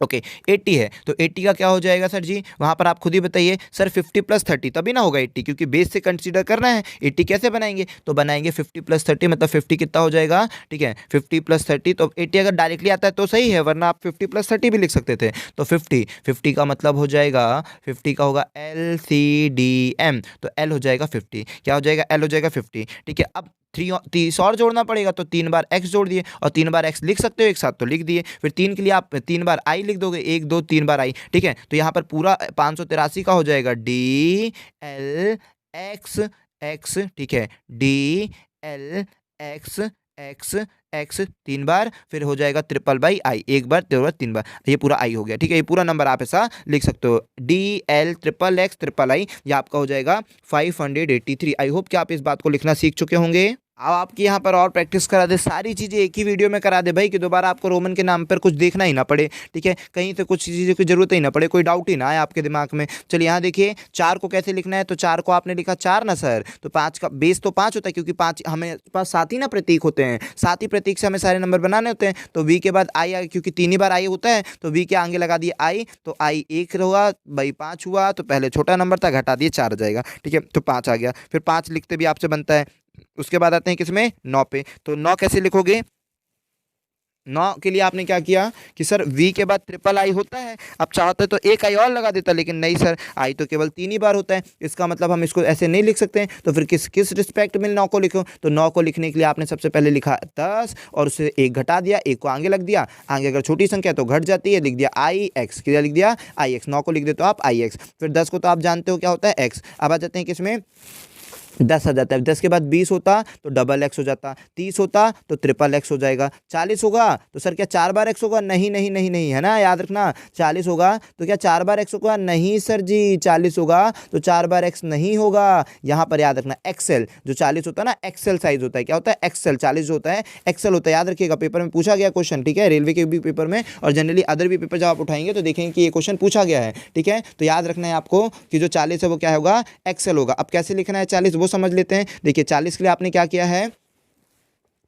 ओके 80 है तो 80 का क्या हो जाएगा सर जी, वहाँ पर आप खुद ही बताइए सर 50 + 30 तभी ना होगा 80, क्योंकि बेस से कंसीडर करना है। 80 कैसे बनाएंगे, तो बनाएंगे 50 + 30 मतलब 50 कितना हो जाएगा, ठीक है 50 + 30, तो 80 अगर डायरेक्टली आता है तो सही है, वरना आप 50 + 30 भी लिख सकते थे। तो 50 का मतलब हो जाएगा, 50 का होगा LCDM, तो L हो जाएगा 50, क्या हो जाएगा L हो जाएगा 50, ठीक है। अब 30 और जोड़ना पड़ेगा, तो 3 बार x जोड़ दिए, और 3 बार x लिख सकते हो एक साथ तो लिख दिए, फिर 3 के लिए आप 3 बार i लिख दोगे, 1 2 3 बार i, ठीक है। तो यहाँ पर पूरा 583 का हो जाएगा DLX, ठीक है, DLX x 3 बार, फिर हो जाएगा /i, एक बार 3 बार, ये पूरा i हो गया, ठीक है। ये पूरा नंबर आप ऐसा लिख सकते हो, DL XXXII, ये आपका हो जाएगा 583। आई होप कि आप इस बात को लिखना सीख चुके होंगे। अब आपकी यहाँ पर और प्रैक्टिस करा दे, सारी चीज़ें एक ही वीडियो में करा दे भाई, कि दोबारा आपको रोमन के नाम पर कुछ देखना ही ना पड़े, ठीक है, कहीं से कुछ चीज़ों की जरूरत ही ना पड़े, कोई डाउट ही ना आए आपके दिमाग में। चलिए यहाँ देखिए 4 को कैसे लिखना है, तो 4 को आपने लिखा 4 ना सर, तो 5 का बेस तो 5 होता है, क्योंकि 5 हमें पास 7 ही ना प्रतीक होते हैं, 7 ही प्रतीक से हमें सारे नंबर बनाने होते हैं। तो v के बाद आई आए, क्योंकि 3 ही बार आई होता है, तो v के आगे लगा दिए आई, तो आई 1 हुआ भाई 5 हुआ, तो पहले छोटा नंबर था घटा दिए 4 हो जाएगा, ठीक है, तो 5 आ गया। फिर 5 लिखते भी आपसे बनता है। उसके बाद आते हैं किसमें, 9 पे, तो 9 कैसे लिखोगे, 9 के लिए आपने क्या किया कि सर v के बाद /i होता है, अब चाहते तो एक i और लगा देता, लेकिन नहीं सर, i तो केवल 3 ही बार होता है, इसका मतलब हम इसको ऐसे नहीं लिख सकते हैं। तो फिर किस रिस्पेक्ट में 9 को लिखो, तो 9 को लिखने के लिए आपने सबसे पहले लिखा 10 और उससे 1 घटा दिया, 1 को आगे लग दिया, आगे अगर छोटी संख्या तो घट जाती है, लिख दिया ix, क्या लिख दिया ix, 9 को लिख देते हो आप ix, फिर 10 को तो आप जानते हो क्या होता है x। अब आ जाते हैं किसमें, 10 आ जाता है, 10 के बाद 20 होता तो XX हो जाता, 30 होता तो XXX हो जाएगा, 40 होगा तो सर क्या 4 बार x होगा, नहीं नहीं नहीं नहीं, है ना, याद रखना। 40 होगा तो क्या 4 बार x होगा, नहीं सर जी, 40 होगा तो 4 बार x नहीं होगा, यहाँ पर याद रखना एक्सेल, जो 40 होता है ना एक्सेल साइज होता है, क्या होता है एक्सेल, 40 जो होता है एक्सेल होता है, याद रखिएगा, पेपर में पूछा गया क्वेश्चन, ठीक है, रेलवे के भी पेपर में और जनरली अदर भी पेपर जब आप उठाएंगे तो देखेंगे कि ये क्वेश्चन पूछा गया है, ठीक है। तो याद रखना है आपको कि जो 40 है वो क्या होगा, एक्सेल होगा। अब कैसे लिखना है 40 वो समझ लेते हैं। देखिए 40 के लिए आपने क्या किया है,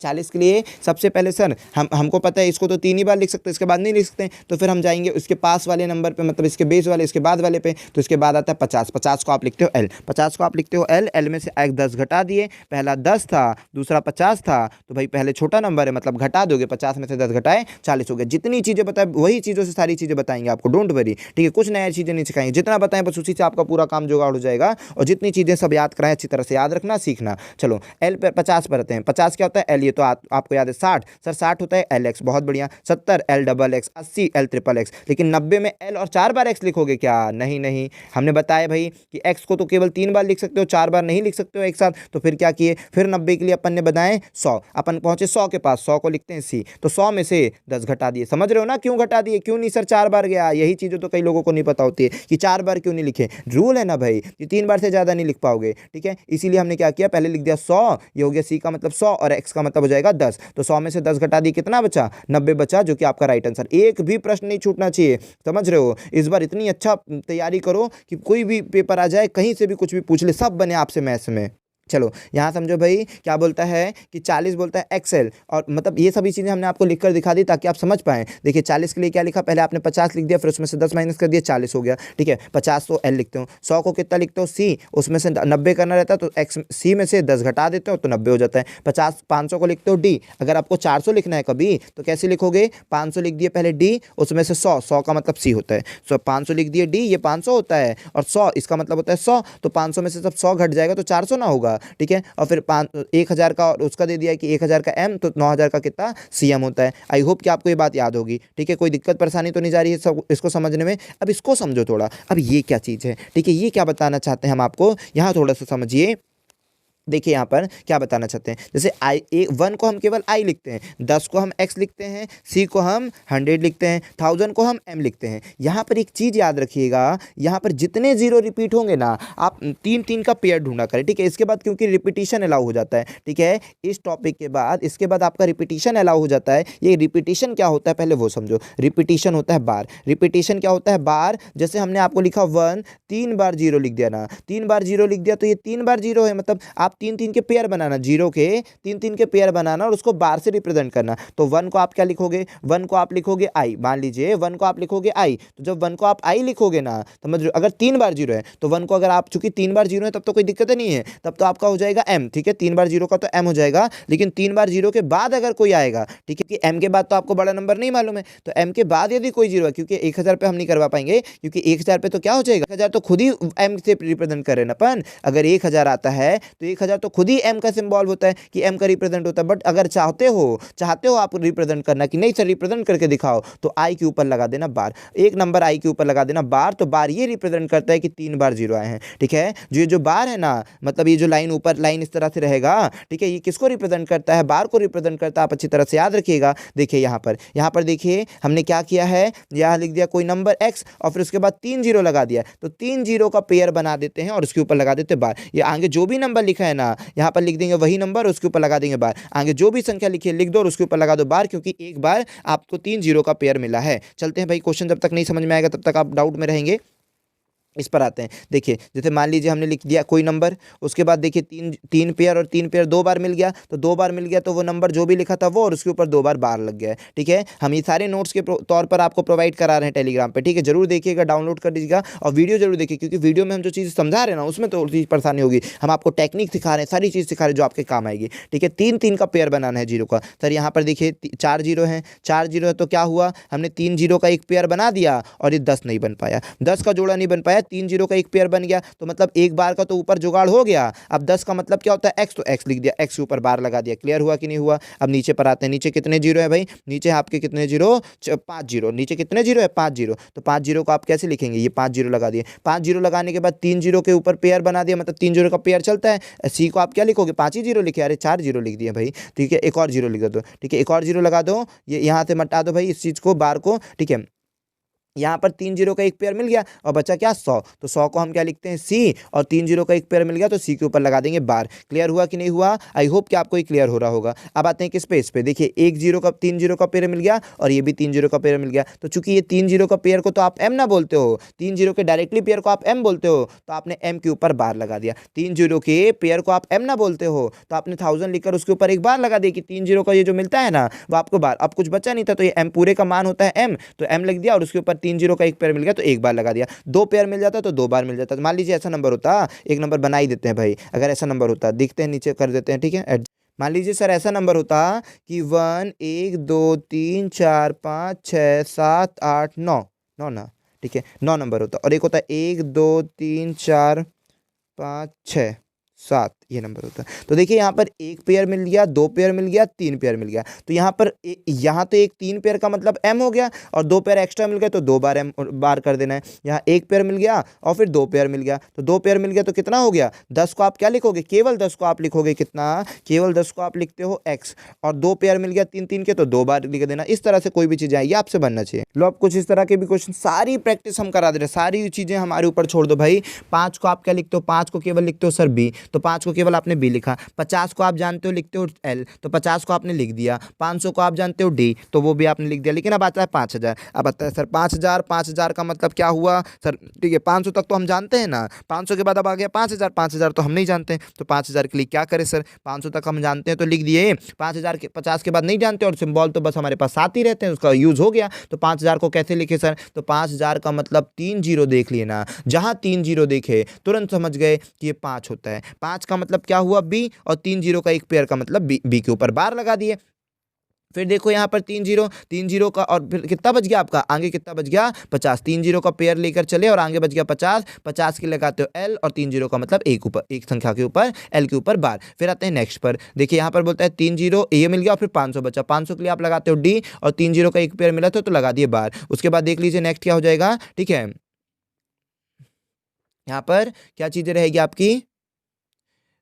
40 के लिए सबसे पहले सर हमको पता है इसको तो 3 ही बार लिख सकते हैं, इसके बाद नहीं लिख सकते, तो फिर हम जाएंगे उसके पास वाले नंबर पे, मतलब इसके बेस वाले, इसके बाद वाले पे, तो इसके बाद आता है 50, 50 को आप लिखते हो L, 50 को आप लिखते हो L, L में से 10 घटा दिए, पहला 10 था दूसरा 50 था, तो भाई पहले छोटा नंबर है मतलब घटा दोगे, 50 में से 10 घटाए 40 हो गया। जितनी चीज़ें बताए वही चीज़ों से सारी चीज़ें बताएंगे आपको, डोंट वरी, ठीक है, कुछ नया चीज़ें नहीं सिखाएंगे, जितना बताएं बस उसी से आपका पूरा काम जुगाड़ हो जाएगा, और जितनी चीज़ें सब याद कराएं अच्छी तरह से याद रखना सीखना। चलो L पर 50 पर रहते हैं, 50 क्या होता है L, ये तो आपको याद है 60, सर 60 होता है LX, बहुत बढ़िया, 70 LXX, 80 LXXX, लेकिन 90 में L और 4 बार X लिखोगे क्या, नहीं नहीं, हमने बताया भाई कि X को तो केवल 3 बार लिख सकते हो, 4 बार नहीं लिख सकते हो एक साथ, तो फिर क्या किए, फिर 90 के लिए अपन ने बनाए 100, अपन पहुंचे 100 के पास, 100 को लिखते हैं C, तो 100 में से 10 घटा दिए, समझ रहे हो ना क्यों घटा दिए, क्यों नहीं सर 4 बार गया, यही चीज़ें तो कई लोगों को नहीं पता होती है कि 4 बार क्यों नहीं लिखे, रूल है ना भाई कि 3 बार से ज़्यादा नहीं लिख पाओगे, ठीक है, इसीलिए हमने क्या किया, पहले लिख दिया 100, ये हो गया C का मतलब 100 और X का मतलब हो जाएगा 10, तो 100 में से 10 घटा दी, कितना बचा 90 बचा, जो कि आपका राइट आंसर। एक भी प्रश्न नहीं छूटना चाहिए, समझ रहे हो, इस बार इतनी अच्छा तैयारी करो कि कोई भी पेपर आ जाए कहीं से भी कुछ भी पूछ ले, सब बने आपसे मैथ्स में। चलो यहाँ समझो भाई क्या बोलता है कि 40 बोलता है एक्सेल, और मतलब ये सभी चीज़ें हमने आपको लिखकर दिखा दी ताकि आप समझ पाएं। देखिए 40 के लिए क्या लिखा, पहले आपने 50 लिख दिया, फिर उसमें से 10 माइनस कर दिया, 40 हो गया, ठीक है, 50 तो L लिखते हो, 100 को कितना लिखते हो C, उसमें से 90 करना रहता है तो X C में से 10 घटा देते हो तो 90 हो जाता है, 500 को लिखते हो D, अगर आपको 400 लिखना है कभी तो कैसे लिखोगे, 500 लिख दिए पहले D, उसमें से 100 का मतलब C होता है, 500 लिख दिए D, ये 500 होता है, और 100 इसका मतलब होता है 100, तो 500 में से सब 100 घट जाएगा तो 400 ना होगा, ठीक है, और फिर 1000 का और उसका दे दिया कि 1000 का M, तो 9000 का कितना CM होता है। आई होप कि आपको ये बात याद होगी, ठीक है, कोई दिक्कत परेशानी तो नहीं जा रही है सब इसको समझने में। अब इसको समझो थोड़ा, अब ये क्या चीज़ है, ठीक है, ये क्या बताना चाहते हैं हम आपको, यहाँ थोड़ा सा समझिए। देखिए यहाँ पर क्या बताना चाहते हैं, जैसे 1 को हम केवल I लिखते हैं, 10 को हम X लिखते हैं, C को हम 100 लिखते हैं, 1000 को हम M लिखते हैं। यहाँ पर एक चीज़ याद रखिएगा, यहाँ पर जितने जीरो रिपीट होंगे ना, आप 3-3 का पेयर ढूंढा करें, ठीक है, इसके बाद क्योंकि रिपीटिशन अलाउ हो जाता है, ठीक है, इस टॉपिक के बाद इसके बाद आपका रिपीटिशन अलाउ हो जाता है। ये रिपीटिशन क्या होता है पहले वो समझो, रिपीटिशन होता है बार, रिपीटिशन क्या होता है बार, जैसे हमने आपको लिखा 1, 3 बार 0 लिख दिया ना, 3 बार 0 लिख दिया तो ये 3 बार 0 है, मतलब आप तीन तीन के पेयर बनाना, जीरो के तीन तीन के पेयर बनाना और उसको बार से रिप्रेजेंट करना। तो 1 को आप क्या लिखोगे, 1 को आप लिखोगे आई, मान लीजिए 1 को आप लिखोगे आई, तो जब 1 को आप आई लिखोगे ना, समझ रहे हो, अगर 3 बार जीरो है तो 1 को अगर आप, चूंकि 3 बार जीरो है तब तो कोई दिक्कत नहीं है, तब तो आपका हो जाएगा एम, ठीक है, 3 बार जीरो का तो एम हो जाएगा। लेकिन 3 बार जीरो के बाद अगर कोई आएगा, ठीक है, कि एम के बाद तो आपको बड़ा नंबर नहीं मालूम है, तो एम के बाद यदि कोई जीरो है, क्योंकि 1000 पे हम नहीं करवा पाएंगे, क्योंकि 1000 पे तो क्या हो जाएगा, 1000 तो खुद ही एम से रिप्रेजेंट कर रहे हैं अपन। अगर 1000 आता है तो 1000 तो खुद ही एम का सिंबल होता है कि एम का रिप्रेजेंट होता है। बट अगर चाहते हो आप रिप्रेजेंट करना कि नहीं सर रिप्रेजेंट करके दिखाओ, तो आई के ऊपर लगा देना बार, एक नंबर आई के ऊपर लगा देना बार। तो बार ये रिप्रेजेंट करता है कि 3 बार जीरो आए हैं, ठीक है। जो बार है ना, मतलब ये जो लाइन ऊपर लाइन इस तरह से रहेगा, ठीक है, ये किसको रिप्रेजेंट करता है, बार को रिप्रेजेंट करता है। आप अच्छी तरह से याद रखिएगा। देखिए यहाँ पर देखिए हमने क्या किया है, यहाँ लिख दिया कोई नंबर एक्स और फिर उसके बाद 3 जीरो लगा दिया, तो 3 जीरो का पेयर बना देते हैं और उसके ऊपर लगा देते हैं बार। ये आगे जो भी नंबर लिखा है ना, यहाँ पर लिख देंगे वही नंबर, उसके ऊपर लगा देंगे बार। आगे जो भी संख्या लिखी है लिख दो और उसके ऊपर लगा दो बार, क्योंकि एक बार आपको 3 जीरो का पेयर मिला है। चलते हैं भाई, क्वेश्चन जब तक नहीं समझ में आएगा तब तक आप डाउट में रहेंगे। इस पर आते हैं। देखिए जैसे मान लीजिए हमने लिख दिया कोई नंबर, उसके बाद देखिए तीन पेयर और 3 पेयर 2 बार मिल गया, तो 2 बार मिल गया तो वो नंबर जो भी लिखा था वो, और उसके ऊपर 2 बार बार लग गया है, ठीक है। हम ये सारे नोट्स के तौर पर आपको प्रोवाइड करा रहे हैं टेलीग्राम पे, ठीक है। जरूर देखिएगा, डाउनलोड कर दीजिएगा और वीडियो जरूर देखिए, क्योंकि वीडियो में हम जो चीज़ समझा रहे हैं ना उसमें तो चीज़ परेशानी होगी। हम आपको टेक्निक सिखा रहे हैं, सारी चीज़ सिखा रहे हैं जो आपके काम आएगी, ठीक है। 3 3 का पेयर बनाना है जीरो का। सर यहाँ पर देखिए 4 जीरो है, 4 जीरो है तो क्या हुआ, हमने 3 जीरो का एक पेयर बना दिया और ये 10 नहीं बन पाया, 10 का जोड़ा नहीं बन पाया, 3 जीरो का एक पेयर बन गया, तो मतलब एक बार का तो ऊपर जुगाड़ हो गया। अब 10 का मतलब क्या होता है एक्स, तो एक्स लिख दिया, एक्स के ऊपर बार लगा दिया। क्लियर हुआ कि नहीं हुआ। अब नीचे पर आते हैं, नीचे कितने जीरो है भाई, नीचे आपके कितने जीरो, 5 जीरो, नीचे कितने जीरो है 5 जीरो, तो 5 जीरो को आप कैसे लिखेंगे, ये 5 जीरो लगा दिए। 5 जीरो लगाने के बाद 3 जीरो के ऊपर पेयर बना दिया, मतलब 3 जीरो का पेयर चलता है। सी को आप क्या लिखोगे, 5 ही जीरो लिखे, अरे 4 जीरो लिख दिया भाई, ठीक है। एक और जीरो लिख दो, ठीक है, एक और जीरो लगा दो, ये यहाँ से मटा दो भाई इस चीज को, बार को, ठीक है। यहाँ पर 3 जीरो का एक पेयर मिल गया और बचा क्या 100, तो 100 को हम क्या लिखते हैं सी, और 3 जीरो का एक पेयर मिल गया तो सी के ऊपर लगा देंगे बार। क्लियर हुआ कि नहीं हुआ। आई होप कि आपको ये क्लियर हो रहा होगा। अब आते हैं किस पे, इस पे देखिए 3 जीरो का पेयर मिल गया और ये भी 3 जीरो का पेयर मिल गया। तो चूंकि ये 3 जीरो का पेयर को तो आप एम ना बोलते हो, 3 जीरो के डायरेक्टली पेयर को आप एम बोलते हो, तो आपने एम के ऊपर बार लगा दिया। 3 जीरो के पेयर को आप एम ना बोलते हो तो आपने 1000 लिखकर उसके ऊपर एक बार लगा दिया कि 3 जीरो का ये जो मिलता है ना वो आपको बार। अब कुछ बचा नहीं था तो ये एम पूरे का मान होता है एम, तो एम लिख दिया और उसके ऊपर 3 जीरो का एक पेयर मिल गया तो एक बार लगा दिया। 2 पेयर मिल जाता तो 2 बार मिल जाता। तो मान लीजिए ऐसा नंबर होता, एक नंबर बना ही देते हैं भाई, अगर ऐसा नंबर होता, दिखते हैं नीचे कर देते हैं, ठीक है। मान लीजिए सर ऐसा नंबर होता कि 1 1 2 3 4 5 6 7 8 9, 9 ना, ठीक है, 9 नंबर होता। और एक होता है 1 2 3 4 5 6 7, ये नंबर होता है। तो देखिए यहाँ पर एक पेयर मिल गया, 2 पेयर मिल गया, 3 पेयर मिल गया। तो यहाँ पर यहाँ तो एक 3 पेयर का मतलब एम हो गया और 2 पेयर एक्स्ट्रा मिल गया तो 2 बार एम बार कर देना है। यहाँ एक पेयर मिल गया और फिर 2 पेयर मिल गया, तो 2 पेयर मिल गया तो कितना हो गया 10 को आप क्या लिखोगे, केवल 10 को आप लिखोगे कितना, केवल 10 को आप लिखते हो एक्स, और 2 पेयर मिल गया 3 3 के तो 2 बार लिख देना। इस तरह से कोई भी चीज़ आएगी आपसे बनना चाहिए। लो अब कुछ इस तरह के भी क्वेश्चन, सारी प्रैक्टिस हम करा दे रहे हैं, सारी चीज़ें हमारे ऊपर छोड़ दो भाई। 5 को आप क्या लिखते हो, 5 को केवल लिखते हो सर बी, तो 5 को केवल आपने बी लिखा। 50 को आप जानते हो लिखते हो एल, तो 50 को आपने लिख दिया। 500 को आप जानते हो डी, तो वो भी आपने लिख दिया। लेकिन अब आता है 5000। अब आता है सर 5000 का मतलब क्या हुआ सर, ठीक है 500 तक तो हम जानते हैं ना, 500 के बाद अब आ गया 5000, 5000 तो हम नहीं जानते, तो 5000 के लिए क्या करें सर, 500 तक हम जानते हैं तो लिख दिए। 5000 के 50 के बाद नहीं जानते और सिंबल तो बस हमारे पास साथ ही रहते हैं, उसका यूज हो गया। तो 5000 को कैसे लिखे सर, तो 5000 का मतलब 3 जीरो देख लिए ना, जहां 3 जीरो देखे तुरंत समझ गए कि ये 5 होता है। 5 का मतलब क्या हुआ बी, और 3 जीरो का एक पेयर का मतलब बी के ऊपर बार लगा दिए। फिर देखो यहाँ पर 3 जीरो का, और फिर कितना बच गया आपका, आगे कितना बच गया 50। 3 जीरो का पेयर लेकर चले और आगे बच गया 50, 50 के लगाते हो एल, और 3 जीरो का मतलब एक ऊपर, एक संख्या के ऊपर एल के ऊपर बार। फिर आते हैं नेक्स्ट पर, देखिए यहाँ पर बोलता है 3 जीरो ये मिल गया और फिर 500 बचा, 500 के लिए आप लगाते हो डी, और 3 जीरो का एक पेयर मिला था तो लगा दिए बार। उसके बाद देख लीजिए नेक्स्ट क्या हो जाएगा, ठीक है। यहाँ पर क्या चीजें रहेगी आपकी,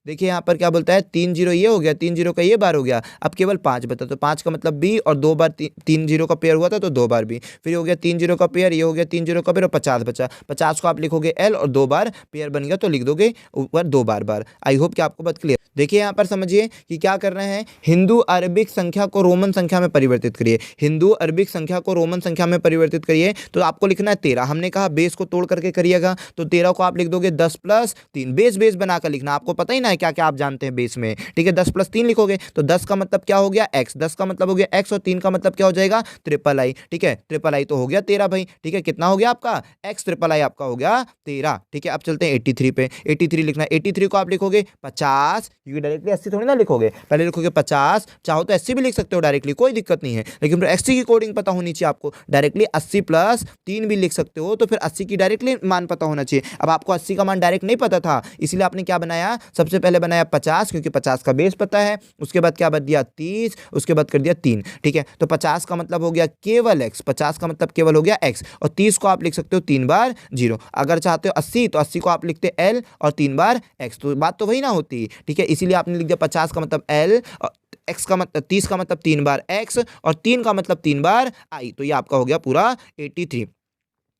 देखिए यहाँ पर क्या बोलता है 3 जीरो ये हो गया, 3 जीरो का ये बार हो गया, अब केवल 5 बता, तो 5 का मतलब बी, और 2 बार 3 जीरो का पेयर हुआ था तो 2 बार बी। फिर हो गया 3 जीरो का पेयर, ये हो गया 3 जीरो का पेयर, और 50 बचा। 50 को आप लिखोगे एल, और 2 बार पेयर बन गया तो लिख दोगे ऊपर 2 बार। आई होप कि आपको बात क्लियर। देखिए यहाँ पर समझिए कि क्या कर रहे हैं, हिंदू अरबिक संख्या को रोमन संख्या में परिवर्तित करिए। हिंदू अरबिक संख्या को रोमन संख्या में परिवर्तित करिए, तो आपको लिखना है 13। हमने कहा बेस को तोड़ करके करिएगा, तो 13 को आप लिख दोगे 10 + 3, बेस बनाकर लिखना। आपको पता ही ना है क्या क्या आप जानते हैं बेस में, ठीक है। 10 + 3 लिखोगे तो 10 का मतलब क्या हो गया x, 10 का मतलब हो गया x और 3 का मतलब क्या हो जाएगा ट्रिपल आई, ठीक है। ट्रिपल आई तो हो गया 13 भाई, ठीक है। कितना हो गया आपका x ट्रिपल आई आपका हो गया 13, ठीक है। अब चलते हैं 83 पे। 83 लिखना है, 83 को आप लिखोगे 50, क्योंकि डायरेक्टली 80 थोड़ी ना लिखोगे, पहले लिखोगे 50, चाहो तो 80 भी लिख सकते हो डायरेक्टली, कोई दिक्कत नहीं है, लेकिन फिर 80 की कोडिंग पता होनी चाहिए आपको। डायरेक्टली 80 + 3 भी लिख सकते हो, तो फिर 80 की डायरेक्टली मान पता होना चाहिए। अब आपको 80 का मान डायरेक्ट नहीं पता था, इसलिए आपने क्या बनाया, सबसे पहले बनाया 50, क्योंकि 50 का बेस पता है। उसके बाद क्या बन दिया 30, उसके बाद कर दिया 3, ठीक है। तो 50 का मतलब हो गया केवल x, 50 का मतलब केवल हो गया x, और 30 को आप लिख सकते हो 3 बार 0। अगर चाहते हो 80 तो 80 को आप लिखते l और 3 बार x, तो बात तो वही ना होती, ठीक है। इसीलिए आपने लिख दिया 50 का मतलब l और x का मतलब 30 का मतलब 3 बार x और 3 का मतलब 3 बार i, तो ये आपका हो गया पूरा 83।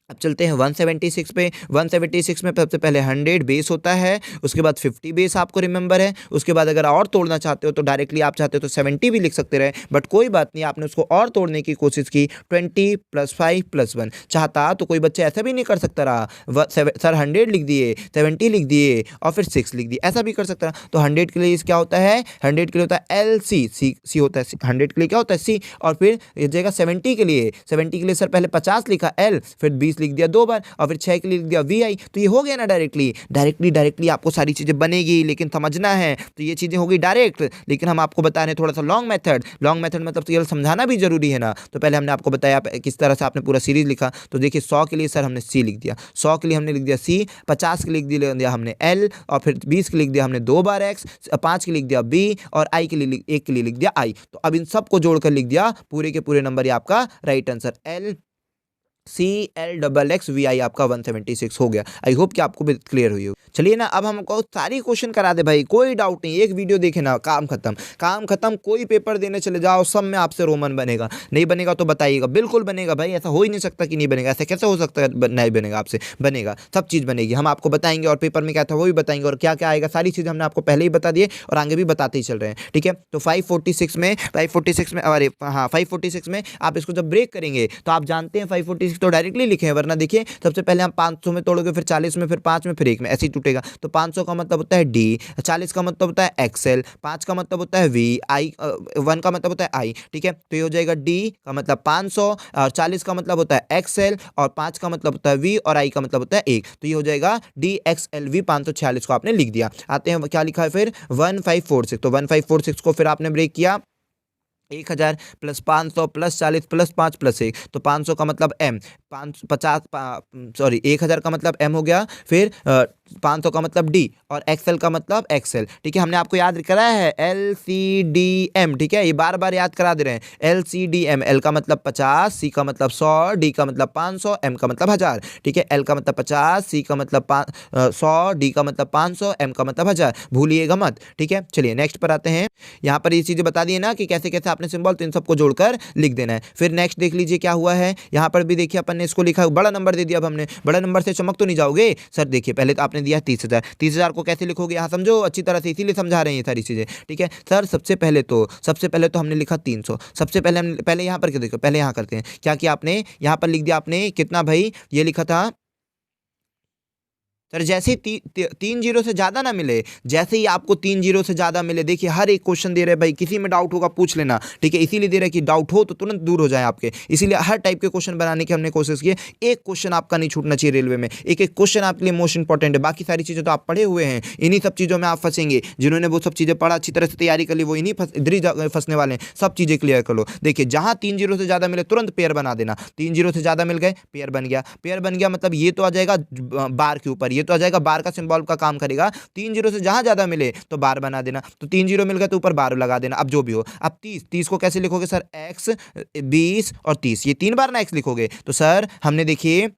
अब चलते हैं 176 पे। 176 में सबसे पहले 100 बेस होता है, उसके बाद 50 बेस आपको रिमेंबर है। उसके बाद अगर और तोड़ना चाहते हो तो डायरेक्टली आप चाहते हो तो 70 भी लिख सकते रहे, बट कोई बात नहीं, आपने उसको और तोड़ने की कोशिश की। 20 + 5 + 1 चाहता तो कोई बच्चा ऐसा भी नहीं कर सकता रहा, सर 100 लिख दिए, 70 लिख दिए और फिर 6 लिख दिए, ऐसा भी कर सकता रहा। तो 100 के लिए क्या होता है, 100 के लिए होता है LC, सी होता है 100 के लिए क्या होता है C, और फिर ये जाएगा 70 के लिए। 70 के लिए सर पहले 50 लिखा L, फिर 20 लिख दिया 2 बार, और फिर 6 के लिए लिख दिया VI, तो ये हो गया ना डायरेक्टली आपको सारी चीजें बनेगी, लेकिन समझना है। तो ये चीजें होगी डायरेक्ट, लेकिन हम आपको बता रहे हैं थोड़ा सा लॉन्ग मेथड मतलब तो ये समझाना भी जरूरी है ना। तो पहले हमने आपको बताया किस तरह से आपने पूरा सीरीज लिखा। तो देखिए 100 के लिए सर हमने C लिख दिया, 100 के लिए हमने लिख दिया C, 50 के लिए लिख दिया हमने L, और फिर 20 के लिए लिख दिया हमने 2 बार X, 5 के लिए लिख दिया B, और I के लिए 1 के लिए लिख दिया I। तो अब इन सबको जोड़कर लिख दिया पूरे के पूरे नंबर, ये आपका राइट आंसर LCLXXVI आपका 176 हो गया। आई होप कि आपको भी क्लियर हुई हो। चलिए ना, अब हमको सारी क्वेश्चन करा दे भाई, कोई डाउट नहीं, एक वीडियो देखे ना, काम खत्म। कोई पेपर देने चले जाओ, सब में आपसे रोमन बनेगा, नहीं बनेगा तो बताइएगा, बिल्कुल बनेगा भाई, ऐसा हो ही नहीं सकता कि नहीं बनेगा, ऐसा कैसे हो सकता है नहीं बनेगा, आपसे बनेगा, सब चीज़ बनेगी, हम आपको बताएंगे, और पेपर में क्या था वो भी बताएंगे, और क्या क्या आएगा सारी चीज़ हमने आपको पहले ही बता दिए और आगे भी बताते ही चल रहे हैं, ठीक है। तो 546 में अरे हाँ 546 में आप इसको जब ब्रेक करेंगे तो आप जानते हैं 546 तो डायरेक्टली लिखे हैं, वरना देखिए सबसे पहले हम 500 में तोड़ोगे, फिर 40 में, फिर 5 में, फिर 1 में, ऐसे ही टूटेगा। तो 500 का मतलब होता है D, 40 का मतलब होता है XL, 5 का मतलब होता है V, I 1 का मतलब होता है I, ठीक है। तो ये हो जाएगा D का मतलब 500, और 40 का मतलब होता है XL, और 5 का मतलब होता है V, और I का मतलब होता है 1, तो ये हो जाएगा DXLV 546 को आपने लिख दिया। आते हैं क्या लिखा है फिर 1546, तो 1546 को फिर आपने ब्रेक किया 1000 + 500 + 40 + 5 + 1, तो 500 का मतलब M, 1000 का मतलब M हो गया, फिर 500 का मतलब D, और XL का मतलब XL, ठीक है। हमने आपको याद कराया है LCDM, ठीक है, ये बार बार याद करा दे रहे हैं LCDM। L का मतलब 50, C का मतलब 100, D का मतलब 500, M का मतलब 1000, ठीक है। L का मतलब 50, C का मतलब 100, D का मतलब 500, M का मतलब 1000, भूलिएगा मत, ठीक है। चलिए नेक्स्ट पर आते हैं। यहाँ पर ये चीज़ें बता दी है ना कि कैसे कैसे आपने सिंबल, तो इन सबको जोड़कर लिख देना है। फिर नेक्स्ट देख लीजिए क्या हुआ है, यहाँ पर भी देखिए अपन ने इसको लिखा, बड़ा नंबर दे दिया। अब हमने बड़ा नंबर से चमक तो नहीं जाओगे सर, देखिए पहले तो आपने दिया 30,000, 30,000 को कैसे लिखोगे, यहाँ समझो अच्छी तरह से, इसीलिए समझा रहे हैं ये सारी चीज़ें, ठीक है सर। सबसे पहले तो हमने लिखा 300, सबसे पहले यहाँ पर क्या देखो, पहले यहाँ करते हैं क्या किया आपने, यहाँ पर लिख दिया आपने कितना भाई, ये लिखा था सर, जैसे ही 3 जीरो से ज़्यादा ना मिले, जैसे ही आपको 3 जीरो से ज़्यादा मिले, देखिए हर एक क्वेश्चन दे रहे भाई, किसी में डाउट होगा पूछ लेना, ठीक है, इसीलिए दे रहे कि डाउट हो तो तुरंत दूर हो जाए आपके, इसीलिए हर टाइप के क्वेश्चन बनाने की हमने कोशिश की है। एक क्वेश्चन आपका नहीं छूटना चाहिए रेलवे में, एक एक क्वेश्चन आपके लिए मोस्ट इंपॉर्टेंट है। बाकी सारी चीज़ें तो आप पढ़े हुए हैं, इन्हीं सब चीज़ों में आप फंसेंगे। जिन्होंने वो सब चीज़ें पढ़ा, अच्छी तरह से तैयारी कर ली, वो इधर ही फंसने वाले हैं। सब चीज़ें क्लियर कर लो। देखिए जहाँ 3 जीरो से ज़्यादा मिले तुरंत पेयर बना देना, 3 जीरो से ज़्यादा मिल गए, पेयर बन गया, मतलब ये तो आ जाएगा बार के ऊपर, ये तो आ जाएगा बार का सिंबल का काम करेगा। 3 जीरो से जहां ज्यादा मिले तो बार बना देना, तो 3 जीरो मिल गया तो ऊपर बार लगा देना। अब जो भी हो, अब 30 को कैसे लिखोगे सर, x 20 और 30, ये 3 बार ना x लिखोगे। तो सर हमने देखिए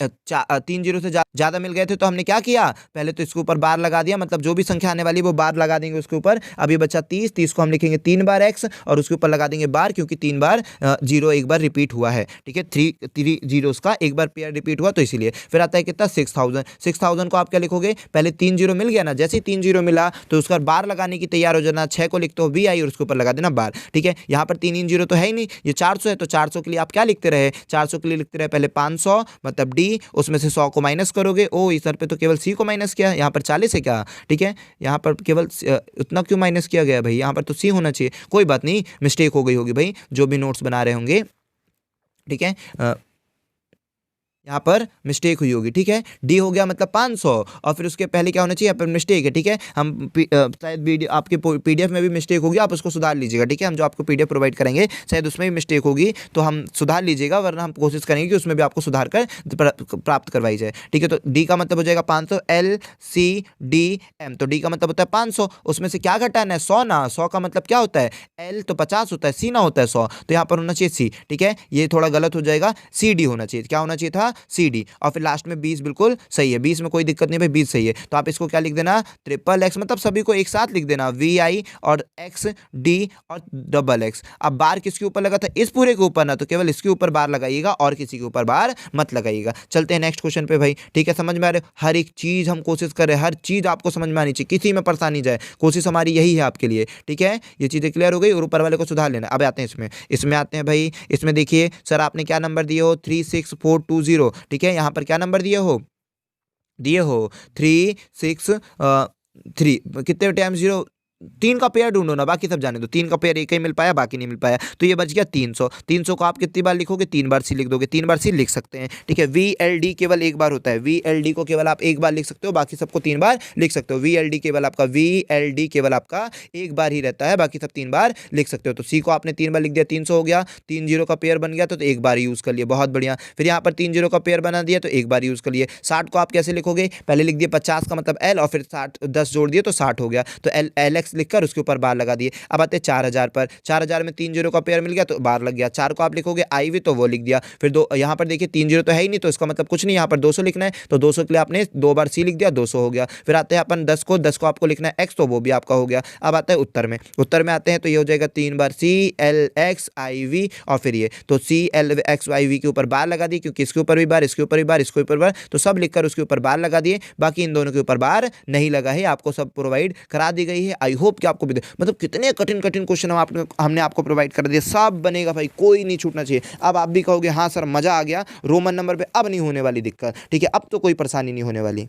3 जीरो से ज्यादा मिल गए थे, तो हमने क्या किया, पहले तो इसके ऊपर बार लगा दिया, मतलब जो भी संख्या आने वाली वो बार लगा देंगे उसके ऊपर। अब ये बचा 30 को हम लिखेंगे 3 बार x, और उसके ऊपर लगा देंगे बार, क्योंकि 3 बार जीरो एक बार रिपीट हुआ है, ठीक है, 3 जीरो का एक बार पेयर रिपीट हुआ, तो इसीलिए। फिर आता है कितना 6000 को आप क्या लिखोगे, पहले 3 जीरो मिल गया ना, जैसे ही 3 जीरो मिला तो उसका बार लगाने की तैयार हो जाना। 6 को लिखते हो VI और उसके ऊपर लगा देना बार, ठीक है। यहाँ पर 3 जीरो तो है ही नहीं, ये 400 है, तो 400 के लिए आप क्या लिखते रहे, 400 के लिए लिखते रहे पहले 500 मतलब D, सी, उसमें से 100 को माइनस करोगे। ओ इस सर पे तो केवल सी को माइनस किया, यहाँ पर 40 है क्या? ठीक है, यहाँ पर केवल उतना क्यों माइनस किया गया भाई? यहाँ पर तो सी होना चाहिए। कोई बात नहीं, मिस्टेक हो गई होगी भाई, जो भी नोट्स बना रहे होंगे। ठीक है, यहाँ पर मिस्टेक हुई होगी। ठीक है, डी हो गया मतलब 500, और फिर उसके पहले क्या होना चाहिए? यहाँ पर मिस्टेक है। ठीक है, हम शायद वीडियो आपके पीडीएफ में भी मिस्टेक होगी, आप उसको सुधार लीजिएगा। ठीक है, हम जो आपको पीडीएफ प्रोवाइड करेंगे शायद उसमें भी मिस्टेक होगी, तो हम सुधार लीजिएगा, वरना हम कोशिश करेंगे कि उसमें भी आपको सुधार कर प्राप्त करवाई जाए। ठीक है, तो डी का मतलब हो जाएगा 500, एल सी डी एम, तो डी का मतलब होता है 500, उसमें से क्या घटाना है? 100 ना। 100 का मतलब क्या होता है? एल तो 50 होता है, सी ना होता है 100, तो यहाँ पर होना चाहिए सी। ठीक है, ये थोड़ा गलत हो जाएगा, सी डी होना चाहिए। क्या होना चाहिए था? सी डी, और फिर लास्ट में 20 बिल्कुल सही है, 20 में कोई दिक्कत नहीं भाई, 20 सही है। तो आप इसको क्या लिख देना? ट्रिपल एक्स, मतलब सभी को एक साथ लिख देना, वी आई और एक्स डी और डबल एक्स। अब बार किसके ऊपर लगा था? इस पूरे के ऊपर ना, तो केवल इसके ऊपर बार लगाइएगा और किसी के ऊपर बार मत लगाइएगा। चलते हैं नेक्स्ट क्वेश्चन पे भाई। ठीक है, समझ में आ रहे? हर एक चीज हम कोशिश कर रहे हैं, हर चीज आपको समझ में आनी चाहिए, किसी में परेशानी जाए, कोशिश हमारी यही है आपके लिए। ठीक है, ये चीजें क्लियर हो गई, और ऊपर वाले को सुधार लेना। अब आते हैं इसमें आते हैं भाई। इसमें देखिए सर, आपने क्या नंबर दिए हो? 36420। ठीक है, यहाँ पर क्या नंबर दिए हो? 363, कितने टाइम 0? 3 का पेयर ढूंढो ना, बाकी सब जाने दो। 3 का पेयर एक ही मिल पाया, बाकी नहीं मिल पाया, तो ये बच गया 300। 300 को आप कितनी बार लिखोगे? 3 बार सी लिख दोगे, 3 बार सी लिख सकते हैं। ठीक है, वी एल डी केवल एक बार होता है, वी एल डी को केवल आप एक बार लिख सकते हो, बाकी सबको 3 बार लिख सकते हो। वी एल डी केवल आपका एक बार ही रहता है, बाकी सब 3 बार लिख सकते हो। तो सी को आपने 3 बार लिख दिया, 300 हो गया। 3 0 का पेयर बन गया, तो एक बार यूज कर लिए, बहुत बढ़िया। फिर यहाँ पर 3 0 का पेयर बना दिया, तो एक बार यूज कर लिए। 60 को आप कैसे लिखोगे? पहले लिख दिए 50 का मतलब एल, और फिर 60 10 जोड़ दिए तो 60 हो गया, तो एल एक्स लिखकर उसके ऊपर लगा दिए। अब आते हैं 4000 पर। 4000 में 3 0 का पेयर मिल गया, तो बार लग गया। 4 को आप लिखोगे आई वी, तो वो लिख दिया। फिर दो, यहाँ पर देखिए 3 0 तो है ही नहीं, तो इसका मतलब कुछ नहीं, यहाँ पर 200 लिखना है, तो 200 के लिए आपने 2 बार सी लिख दिया, 200 हो गया। फिर आते हैं अपन 10 को आपको लिखना है एक्स, तो वो भी आपका हो गया। अब आता है उत्तर में आते हैं, तो ये हो जाएगा 3 बार C L X I V, और फिर ये तो C L X I V के ऊपर बार लगा दी, क्योंकि इसके ऊपर भी बार, इसके ऊपर भी बार, इसके ऊपर बार, तो सब लिखकर उसके ऊपर बार लगा दिए। बाकी इन दोनों के ऊपर बार नहीं लगा है, आपको सब प्रोवाइड करा दी गई है। आई होप कि आपको भी मतलब कितने कठिन क्वेश्चन हमने आपको प्रोवाइड कर दिया, सब बनेगा भाई, कोई नहीं छूटना चाहिए। अब आप भी कहोगे हाँ सर मजा आ गया, रोमन नंबर पे अब नहीं होने वाली दिक्कत। ठीक है, अब तो कोई परेशानी नहीं होने वाली,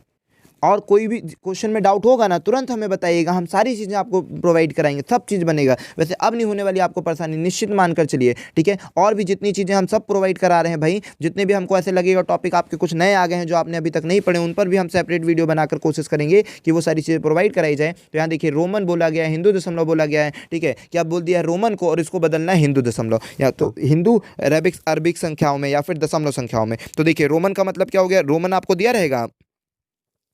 और कोई भी क्वेश्चन में डाउट होगा ना, तुरंत हमें बताइएगा, हम सारी चीज़ें आपको प्रोवाइड कराएंगे, सब चीज़ बनेगा। वैसे अब नहीं होने वाली आपको परेशानी, निश्चित मानकर चलिए। ठीक है, और भी जितनी चीज़ें हम सब प्रोवाइड करा रहे हैं भाई, जितने भी हमको ऐसे लगेगा टॉपिक आपके कुछ नए आ गए हैं जो आपने अभी तक नहीं पढ़े, उन पर भी हम सेपरेट वीडियो बनाकर कोशिश करेंगे कि वो सारी चीज़ें प्रोवाइड कराई जाए। तो यहाँ देखिए रोमन बोला गया है, हिंदू दशमलव बोला गया है। ठीक है, क्या बोल दिया है? रोमन को, और इसको बदलना है हिंदू दशमलव, या तो हिंदू अरबिक संख्याओं में, या फिर दशमलव संख्याओं में। तो देखिए रोमन का मतलब क्या हो गया? रोमन आपको दिया रहेगा,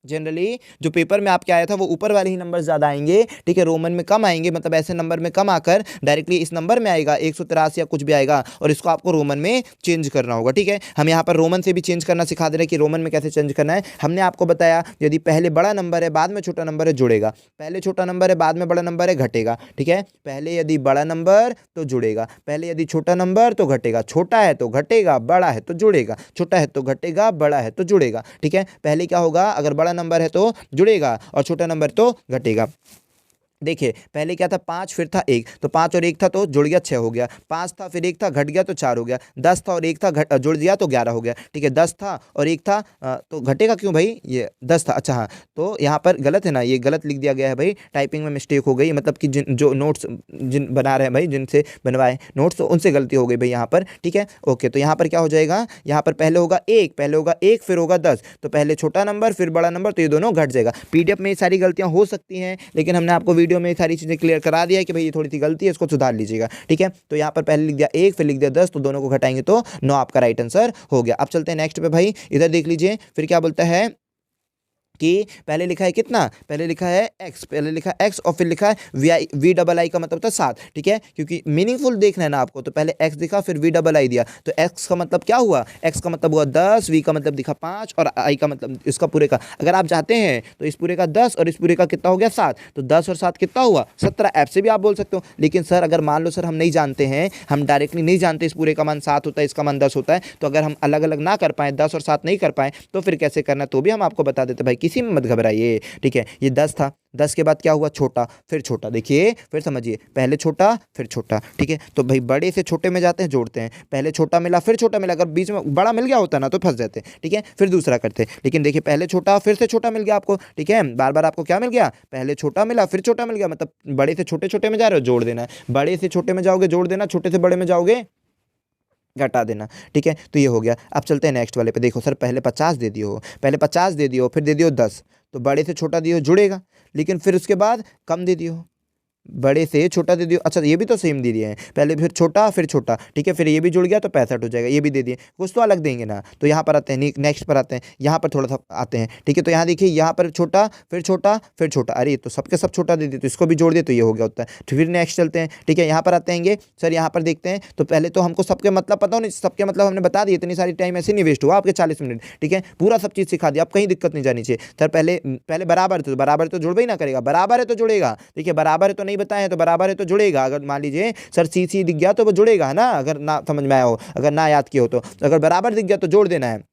जनरली जो पेपर में आपके आया था वो ऊपर वाले ही नंबर ज़्यादा आएंगे। ठीक है, रोमन में कम आएंगे, मतलब ऐसे नंबर में कम आकर डायरेक्टली इस नंबर में आएगा 183 या कुछ भी आएगा, और इसको आपको रोमन में चेंज करना होगा। ठीक है, हम यहाँ पर रोमन से भी चेंज करना सिखा दे रहे हैं कि रोमन में कैसे चेंज करना है। हमने आपको बताया यदि पहले बड़ा नंबर है बाद में छोटा नंबर है, जुड़ेगा। पहले छोटा नंबर है बाद में बड़ा नंबर है, घटेगा। ठीक है, पहले यदि बड़ा नंबर तो जुड़ेगा, पहले यदि छोटा नंबर तो घटेगा, छोटा है तो घटेगा, बड़ा है तो जुड़ेगा, छोटा है तो घटेगा, बड़ा है तो जुड़ेगा। ठीक है, पहले क्या होगा? अगर बड़ा नंबर है तो जुड़ेगा, और छोटा नंबर तो घटेगा। देखिए पहले क्या था? 5 फिर था 1, तो 5 और 1 था तो जुड़ गया 6 हो गया। 5 था फिर 1 था घट गया तो 4 हो गया। 10 था और 1 था जुड़ दिया तो 11 हो गया। ठीक है, 10 था और 1 था तो घटेगा क्यों भाई? ये 10 था, अच्छा हाँ, तो यहाँ पर गलत है ना, ये गलत लिख दिया गया है भाई, टाइपिंग में मिस्टेक हो गई, मतलब कि जो नोट्स बना रहे हैं भाई, जिनसे बनवाए नोट्स, तो उनसे गलती हो गई भाई यहाँ पर। ठीक है, ओके, तो यहाँ पर क्या हो जाएगा? यहाँ पर पहले होगा 1, फिर होगा 10, तो पहले छोटा नंबर फिर बड़ा नंबर, तो ये दोनों घट जाएगा। पीडीएफ में ये सारी गलतियाँ हो सकती हैं, लेकिन हमने आपको वीडियो में सारी चीजें क्लियर करा दिया है कि भाई ये थोड़ी सी गलती है, इसको सुधार लीजिएगा। ठीक है, तो यहाँ पर पहले लिख दिया 1 फिर लिख दिया 10, तो दोनों को घटाएंगे तो 9 आपका राइट आंसर हो गया। अब चलते हैं नेक्स्ट पे भाई, इधर देख लीजिए फिर क्या बोलता है कि पहले लिखा है कितना? पहले लिखा है x, पहले लिखा है x और फिर लिखा है वी डबल आई का मतलब था 7। ठीक है, क्योंकि मीनिंगफुल देखना है ना आपको, तो पहले x दिखा फिर वी डबल आई दिया, तो x का मतलब क्या हुआ? x का मतलब हुआ 10, v का मतलब दिखा 5, और i का मतलब इसका पूरे का, अगर आप चाहते हैं तो इस पूरे का 10 और इस पूरे का कितना हो गया? 7, तो 10 और 7 कितना हुआ? 17। ऐप से भी आप बोल सकते हो, लेकिन सर अगर मान लो सर हम नहीं जानते हैं, हम डायरेक्टली नहीं जानते इस पूरे का मान 7 होता है, इसका मान 10 होता है, तो अगर हम अलग अलग ना कर पाए, 10 और 7 नहीं कर पाए, तो फिर कैसे करना, तो भी हम आपको बता देते भाई। किसी में मत घबराइए, ठीक है। ये 10 था, 10 के बाद क्या हुआ, छोटा, फिर छोटा, देखिए फिर समझिए, पहले छोटा फिर छोटा, ठीक है। तो भाई बड़े से छोटे में जाते हैं, जोड़ते हैं, पहले छोटा मिला फिर छोटा मिला, अगर बीच में बड़ा मिल गया होता ना तो फंस जाते, ठीक है। फिर दूसरा करते, लेकिन देखिए पहले छोटा फिर से छोटा मिल गया आपको, ठीक है। बार बार आपको क्या मिल गया, पहले छोटा मिला फिर छोटा मिल गया, मतलब बड़े से छोटे छोटे में जा रहे हो, जोड़ देना है, बड़े से छोटे में जाओगे जोड़ देना, छोटे से बड़े में जाओगे घटा देना, ठीक है। तो ये हो गया। अब चलते हैं नेक्स्ट वाले पे। देखो सर पहले 50 दे दियो, पहले 50 दे दियो, फिर दे दियो 10, तो बड़े से छोटा दियो जुड़ेगा, लेकिन फिर उसके बाद कम दे दियो, बड़े से छोटा दे दियो। अच्छा ये भी तो सेम दे दिए हैं, पहले फिर छोटा फिर छोटा, ठीक है, फिर ये भी जुड़ गया तो 65 हो जाएगा, ये भी दे दिए, कुछ तो अलग देंगे ना। तो यहाँ पर आते हैं, नेक्स्ट पर आते हैं, यहाँ पर थोड़ा सा आते हैं, ठीक है। तो यहाँ देखिए यहाँ पर छोटा फिर छोटा फिर छोटा, अरे तो सबके सब छोटा दे दिए, तो इसको भी जोड़ दिए तो ये हो गया होता है। तो फिर नेक्स्ट चलते हैं, ठीक है। यहाँ पर आते हैं सर, यहाँ पर देखते हैं, तो पहले तो हमको सबके मतलब पता हो नहीं, सबके मतलब हमने बता दिए, इतनी सारी टाइम ऐसे नहीं वेस्ट हुआ आपके 40 मिनट, ठीक है, पूरा सब चीज़ सिखा दिया, अब कहीं दिक्कत नहीं जानी चाहिए। सर पहले पहले बराबर तो जुड़ ही ना करेगा, बराबर है तो जुड़ेगा, देखिए बराबर है तो नहीं बताए तो बराबर है तो जुड़ेगा। अगर मान लीजिए सर सी सी दिख गया तो वो जुड़ेगा है ना, अगर ना समझ में आया हो, अगर ना याद किया हो तो अगर बराबर दिख गया तो जोड़ देना है।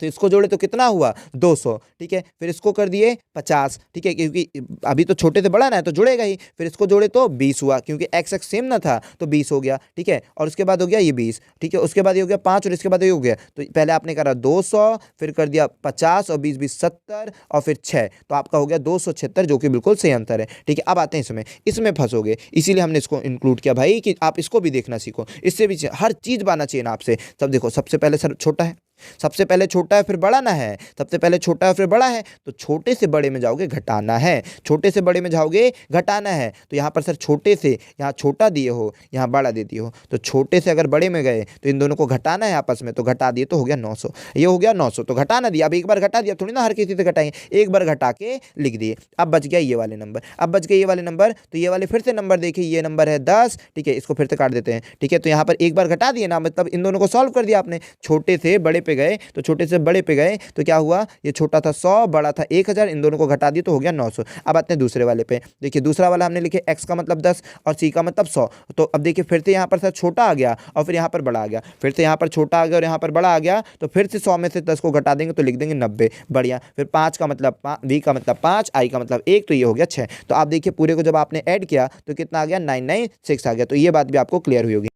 तो इसको जोड़े तो कितना हुआ 200, ठीक है। फिर इसको कर दिए 50, ठीक है, क्योंकि अभी तो छोटे से बड़ा ना है तो जुड़ेगा ही। फिर इसको जोड़े तो 20 हुआ, क्योंकि एक्स एक्स सेम ना था तो 20 हो गया, ठीक है। और उसके बाद हो गया ये 20, ठीक है। उसके बाद ये हो गया 5 और इसके बाद ये हो गया, तो पहले आपने करा 200, फिर कर दिया 50 और 20 20 70 और फिर 6, तो आपका हो गया 276, जो कि बिल्कुल सही आंसर है, ठीक है। अब आते हैं इसमें फंसोगे, इसीलिए हमने इसको इंक्लूड किया भाई कि आप इसको भी देखना सीखो, इससे भी हर चीज़ बनना चाहिए ना आपसे। सब देखो, सबसे पहले सर छोटा है, सबसे पहले छोटा है फिर बड़ा ना है, सबसे पहले छोटा है फिर बड़ा है, तो छोटे से बड़े में जाओगे घटाना है, छोटे से बड़े में जाओगे घटाना है। तो यहाँ पर सर छोटे से, यहाँ छोटा दिए हो यहाँ बड़ा दे दिए हो, तो छोटे से अगर बड़े में गए तो इन दोनों को घटाना है आपस में, तो घटा दिए तो हो गया 900, ये हो गया 900, तो घटाना दिया। अब एक बार घटा दिया, थोड़ी ना हर किसी से घटाएंगे, एक बार घटा के लिख दिए। अब बच गया ये वाले नंबर, अब बच गए ये वाले नंबर, तो ये वाले फिर से नंबर देखिए, ये नंबर है 10, ठीक है, इसको फिर से काट देते हैं, ठीक है। तो यहाँ पर एक बार घटा दिए ना, मतलब इन दोनों को सॉल्व कर दिया आपने, छोटे से बड़े पे गए तो छोटे से बड़े पे गए तो क्या हुआ, ये छोटा था 100, बड़ा था 1000, इन दोनों को घटा दिए तो हो गया 900। अब आते हैं दूसरे वाले पे, देखिए दूसरा वाला हमने लिखे x का मतलब 10 और c का मतलब 100, तो अब देखिए फिर से यहाँ पर सर छोटा आ गया और फिर यहाँ पर बड़ा आ गया, फिर से यहाँ पर छोटा आ गया और यहाँ पर बड़ा आ गया, तो फिर से 100 में से 10 को घटा देंगे तो लिख देंगे 90, बढ़िया। फिर 5 का मतलब v का मतलब 5, i का मतलब 1, तो ये हो गया 6। तो आप देखिए पूरे को जब आपने ऐड किया तो कितना आ गया, 996 आ गया। तो ये बात भी आपको क्लियर हुई होगी।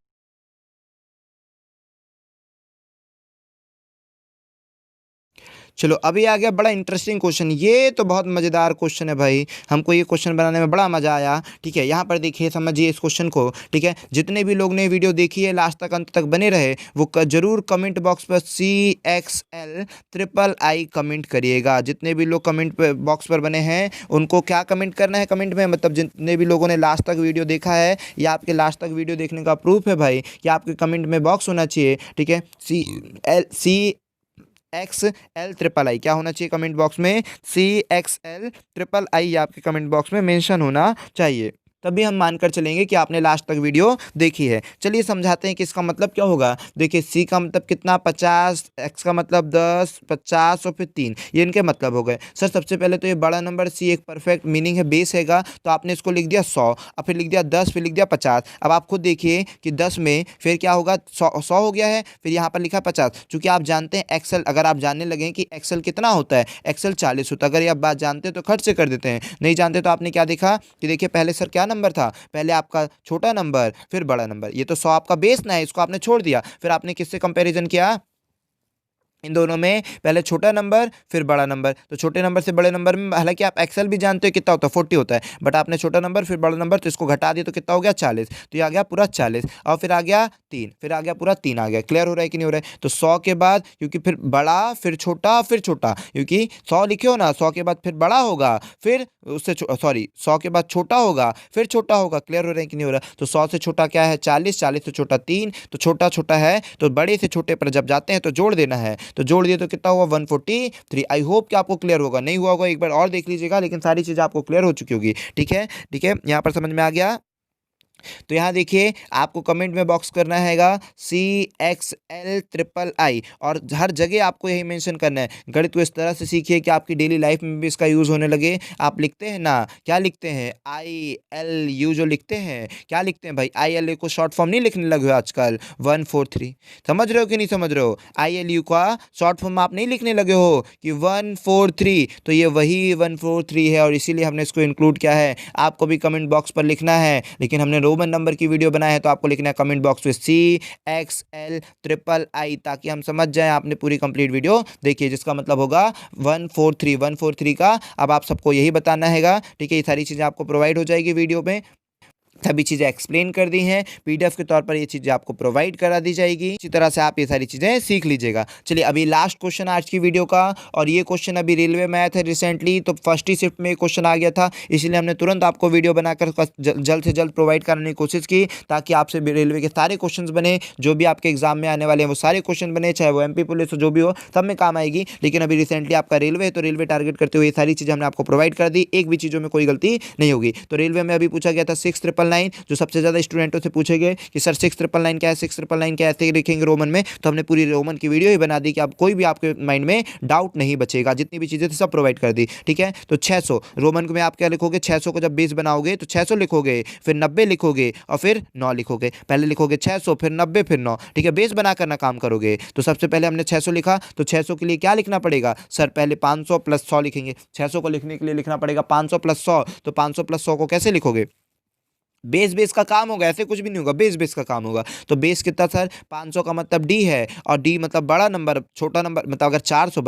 चलो अभी आ गया बड़ा इंटरेस्टिंग क्वेश्चन, ये तो बहुत मज़ेदार क्वेश्चन है भाई, हमको ये क्वेश्चन बनाने में बड़ा मज़ा आया, ठीक है। यहाँ पर देखिए समझिए इस क्वेश्चन को, ठीक है। जितने भी लोग ने वीडियो देखी है लास्ट तक अंत तक बने रहे, वो जरूर कमेंट बॉक्स पर CXL कमेंट करिएगा। जितने भी लोग कमेंट बॉक्स पर बने हैं उनको क्या कमेंट करना है कमेंट में, मतलब जितने भी लोगों ने लास्ट तक वीडियो देखा है, या आपके लास्ट तक वीडियो देखने का प्रूफ है भाई कि आपके कमेंट में बॉक्स होना चाहिए, ठीक है। CXL क्या होना चाहिए कमेंट बॉक्स में, CXL आपके कमेंट बॉक्स में मेंशन होना चाहिए, तभी हम मानकर चलेंगे कि आपने लास्ट तक वीडियो देखी है। चलिए समझाते हैं कि इसका मतलब क्या होगा। देखिए सी का मतलब कितना 50, एक्स का मतलब 10, 50 और फिर 3, ये इनके मतलब हो गए। सर सबसे पहले तो ये बड़ा नंबर सी एक परफेक्ट मीनिंग है, बेस हैगा, तो आपने इसको लिख दिया 100, अब फिर लिख दिया 10, फिर लिख दिया 50। अब आप खुद देखिए कि 10 में फिर क्या होगा, 100 हो गया है, फिर यहाँ पर लिखा 50, चूँकि आप जानते हैं एक्सेल, अगर आप जानने लगें कि एक्सेल कितना होता है, एक्सेल 40 होता है। अगर ये आप बात जानते हैं तो खट से कर देते हैं, नहीं जानते तो आपने क्या देखा कि देखिए पहले सर क्या नंबर था, पहले आपका छोटा नंबर फिर बड़ा नंबर, ये तो 100 आपका बेस ना है, इसको आपने छोड़ दिया, फिर आपने किससे कंपैरिजन किया, इन दोनों में, पहले छोटा नंबर फिर बड़ा नंबर, तो छोटे नंबर से बड़े नंबर में, हालांकि आप एक्सेल भी जानते हो कितना होता है 40 होता है, बट आपने छोटा नंबर फिर बड़ा नंबर, तो इसको घटा दिया तो कितना हो गया 40, तो ये आ गया पूरा 40, और फिर आ गया 3, फिर आ गया पूरा 3 आ गया। क्लियर हो रहा है कि नहीं हो रहा है। तो 100 के बाद क्योंकि फिर बड़ा फिर छोटा फिर छोटा, क्योंकि 100 लिखे हो ना, 100 के बाद फिर बड़ा होगा, फिर उससे सॉरी 100 के बाद छोटा होगा फिर छोटा होगा। क्लियर हो रहा है कि नहीं हो रहा है। तो 100 से छोटा क्या है 40, 40 से छोटा 3, तो छोटा छोटा है तो बड़े से छोटे पर जब जाते हैं तो जोड़ देना है, तो जोड़ दिए तो कितना हुआ 143। आई होप कि आपको क्लियर होगा, नहीं हुआ होगा एक बार और देख लीजिएगा, लेकिन सारी चीज़ें आपको क्लियर हो चुकी होगी, ठीक है ठीक है। यहाँ पर समझ में आ गया। तो यहाँ देखिए आपको कमेंट में बॉक्स करना हैगा CXL III और हर जगह आपको यही मेंशन करना है। गणित को इस तरह से सीखिए कि आपकी डेली लाइफ में भी इसका यूज़ होने लगे। आप लिखते हैं ना, क्या लिखते हैं, ILU जो लिखते हैं, क्या लिखते हैं भाई, ILU को शॉर्ट फॉर्म नहीं लिखने लगे हो आजकल 143। समझ रहे हो कि नहीं समझ रहे हो? ILU का शॉर्ट फॉर्म आप नहीं लिखने लगे हो कि 143, तो ये वही 143 है और इसीलिए हमने इसको इंक्लूड किया है। आपको भी कमेंट बॉक्स पर लिखना है, लेकिन हमने रोमन नंबर की वीडियो बनाया है तो आपको लिखना है कमेंट बॉक्स में CXL III, ताकि हम समझ जाएं आपने पूरी कंप्लीट वीडियो देखिए, जिसका मतलब होगा 143 का। अब आप सबको यही बताना हैगा, ठीक है। ये सारी चीज़ें आपको प्रोवाइड हो जाएगी वीडियो में, सभी चीज़ें एक्सप्लेन कर दी हैं, PDF के तौर पर ये चीज़ें आपको प्रोवाइड करा दी जाएगी। इसी तरह से आप ये सारी चीज़ें सीख लीजिएगा। चलिए अभी लास्ट क्वेश्चन आज की वीडियो का, और ये क्वेश्चन अभी रेलवे में आया था रिसेंटली, तो फर्स्ट ही शिफ्ट में ये क्वेश्चन आ गया था, इसलिए हमने तुरंत आपको वीडियो बनाकर जल्द से जल्द प्रोवाइड कराने की कोशिश की, ताकि आपसे रेलवे के सारे क्वेश्चन बने, जो भी आपके एग्जाम में आने वाले हैं वो सारे क्वेश्चन बने, चाहे वो MP पुलिस हो, जो भी हो, सब में काम आएगी। लेकिन अभी रिसेंटली आपका रेलवे है, तो रेलवे टारगेट करते हुए ये सारी चीज़ें हमने आपको प्रोवाइड कर दी, एक भी चीज़ों में कोई गलती नहीं होगी। तो रेलवे में अभी पूछा गया था 6999, जो सबसे ज़्यादा स्टूडेंटों से पूछेंगे कि सर 6999 क्या है, 6999 क्या है, ऐसे लिखेंगे रोमन में, तो हमने पूरी रोमन की वीडियो ही बना दी कि अब कोई भी आपके माइंड में डाउट नहीं बचेगा, जितनी भी चीज़ें थी सब प्रोवाइड कर दी, ठीक है। तो 600 रोमन में आप क्या लिखोगे, 600 को जब बेस बनाओगे तो 600 लिखोगे, फिर 90 लिखोगे और फिर 9 लिखोगे। पहले लिखोगे 600, फिर 90, फिर 9, ठीक है। बेस बना करना काम करोगे। तो सबसे पहले हमने 600 लिखा, तो 600 के लिए क्या लिखना पड़ेगा सर, पहले 500 + 100 लिखेंगे। 600 को लिखने के लिए लिखना पड़ेगा 500 + 100, तो 500 + 100 को कैसे लिखोगे, बेस का काम होगा, ऐसे कुछ भी नहीं होगा, बेस का काम होगा। तो बेस कितना सर, 500 का मतलब D है, और D मतलब बड़ा नंबर, छोटा नंबर मतलब अगर 400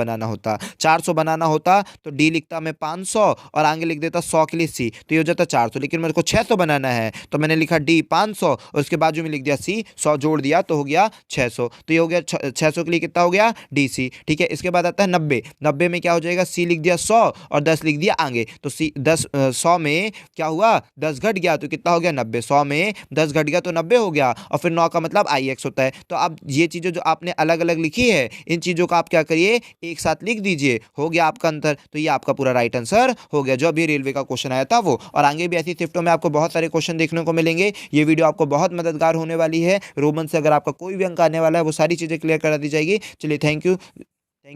बनाना होता तो D लिखता मैं 500 और आगे लिख देता 100 के लिए C, तो ये हो जाता 400। लेकिन मेरे को 600 बनाना है, तो मैंने लिखा D 500 और उसके बाजू में लिख दिया C, 100 जोड़ दिया तो हो गया 600। तो ये हो गया 600 के लिए कितना हो गया DC, ठीक है। इसके बाद आता है 90 में क्या हो जाएगा, C लिख दिया 100 और 10 लिख दिया आगे, तो C 100 में क्या हुआ, 10 घट गया तो कितना हो गया 90, 100 में 10 घट गया तो 90 हो गया, और फिर 9 का मतलब IX होता है। तो अब ये चीज़ें जो आपने अलग अलग लिखी है, इन चीज़ों का आप क्या करिए, एक साथ लिख दीजिए, हो गया आपका आंसर। तो ये आपका पूरा राइट आंसर हो गया, जो अभी रेलवे का क्वेश्चन आया था वो। और आगे भी ऐसी शिफ्टों में आपको बहुत सारे क्वेश्चन देखने को मिलेंगे। ये वीडियो आपको बहुत मददगार होने वाली है। रोमन से अगर आपका कोई भी अंक आने वाला है, वो सारी चीज़ें क्लियर करा दी जाएगी। चलिए थैंक यू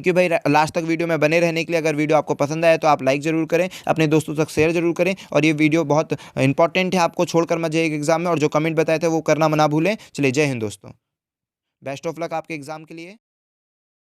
भाई, लास्ट तक वीडियो में बने रहने के लिए। अगर वीडियो आपको पसंद आए तो आप लाइक जरूर करें, अपने दोस्तों तक शेयर जरूर करें, और ये वीडियो बहुत इंपॉर्टेंट है, आपको छोड़कर मत जाइए एग्जाम में, और जो कमेंट बताए थे वो करना मना भूलें। चलिए जय हिंद दोस्तों, बेस्ट ऑफ लक आपके एग्जाम के लिए।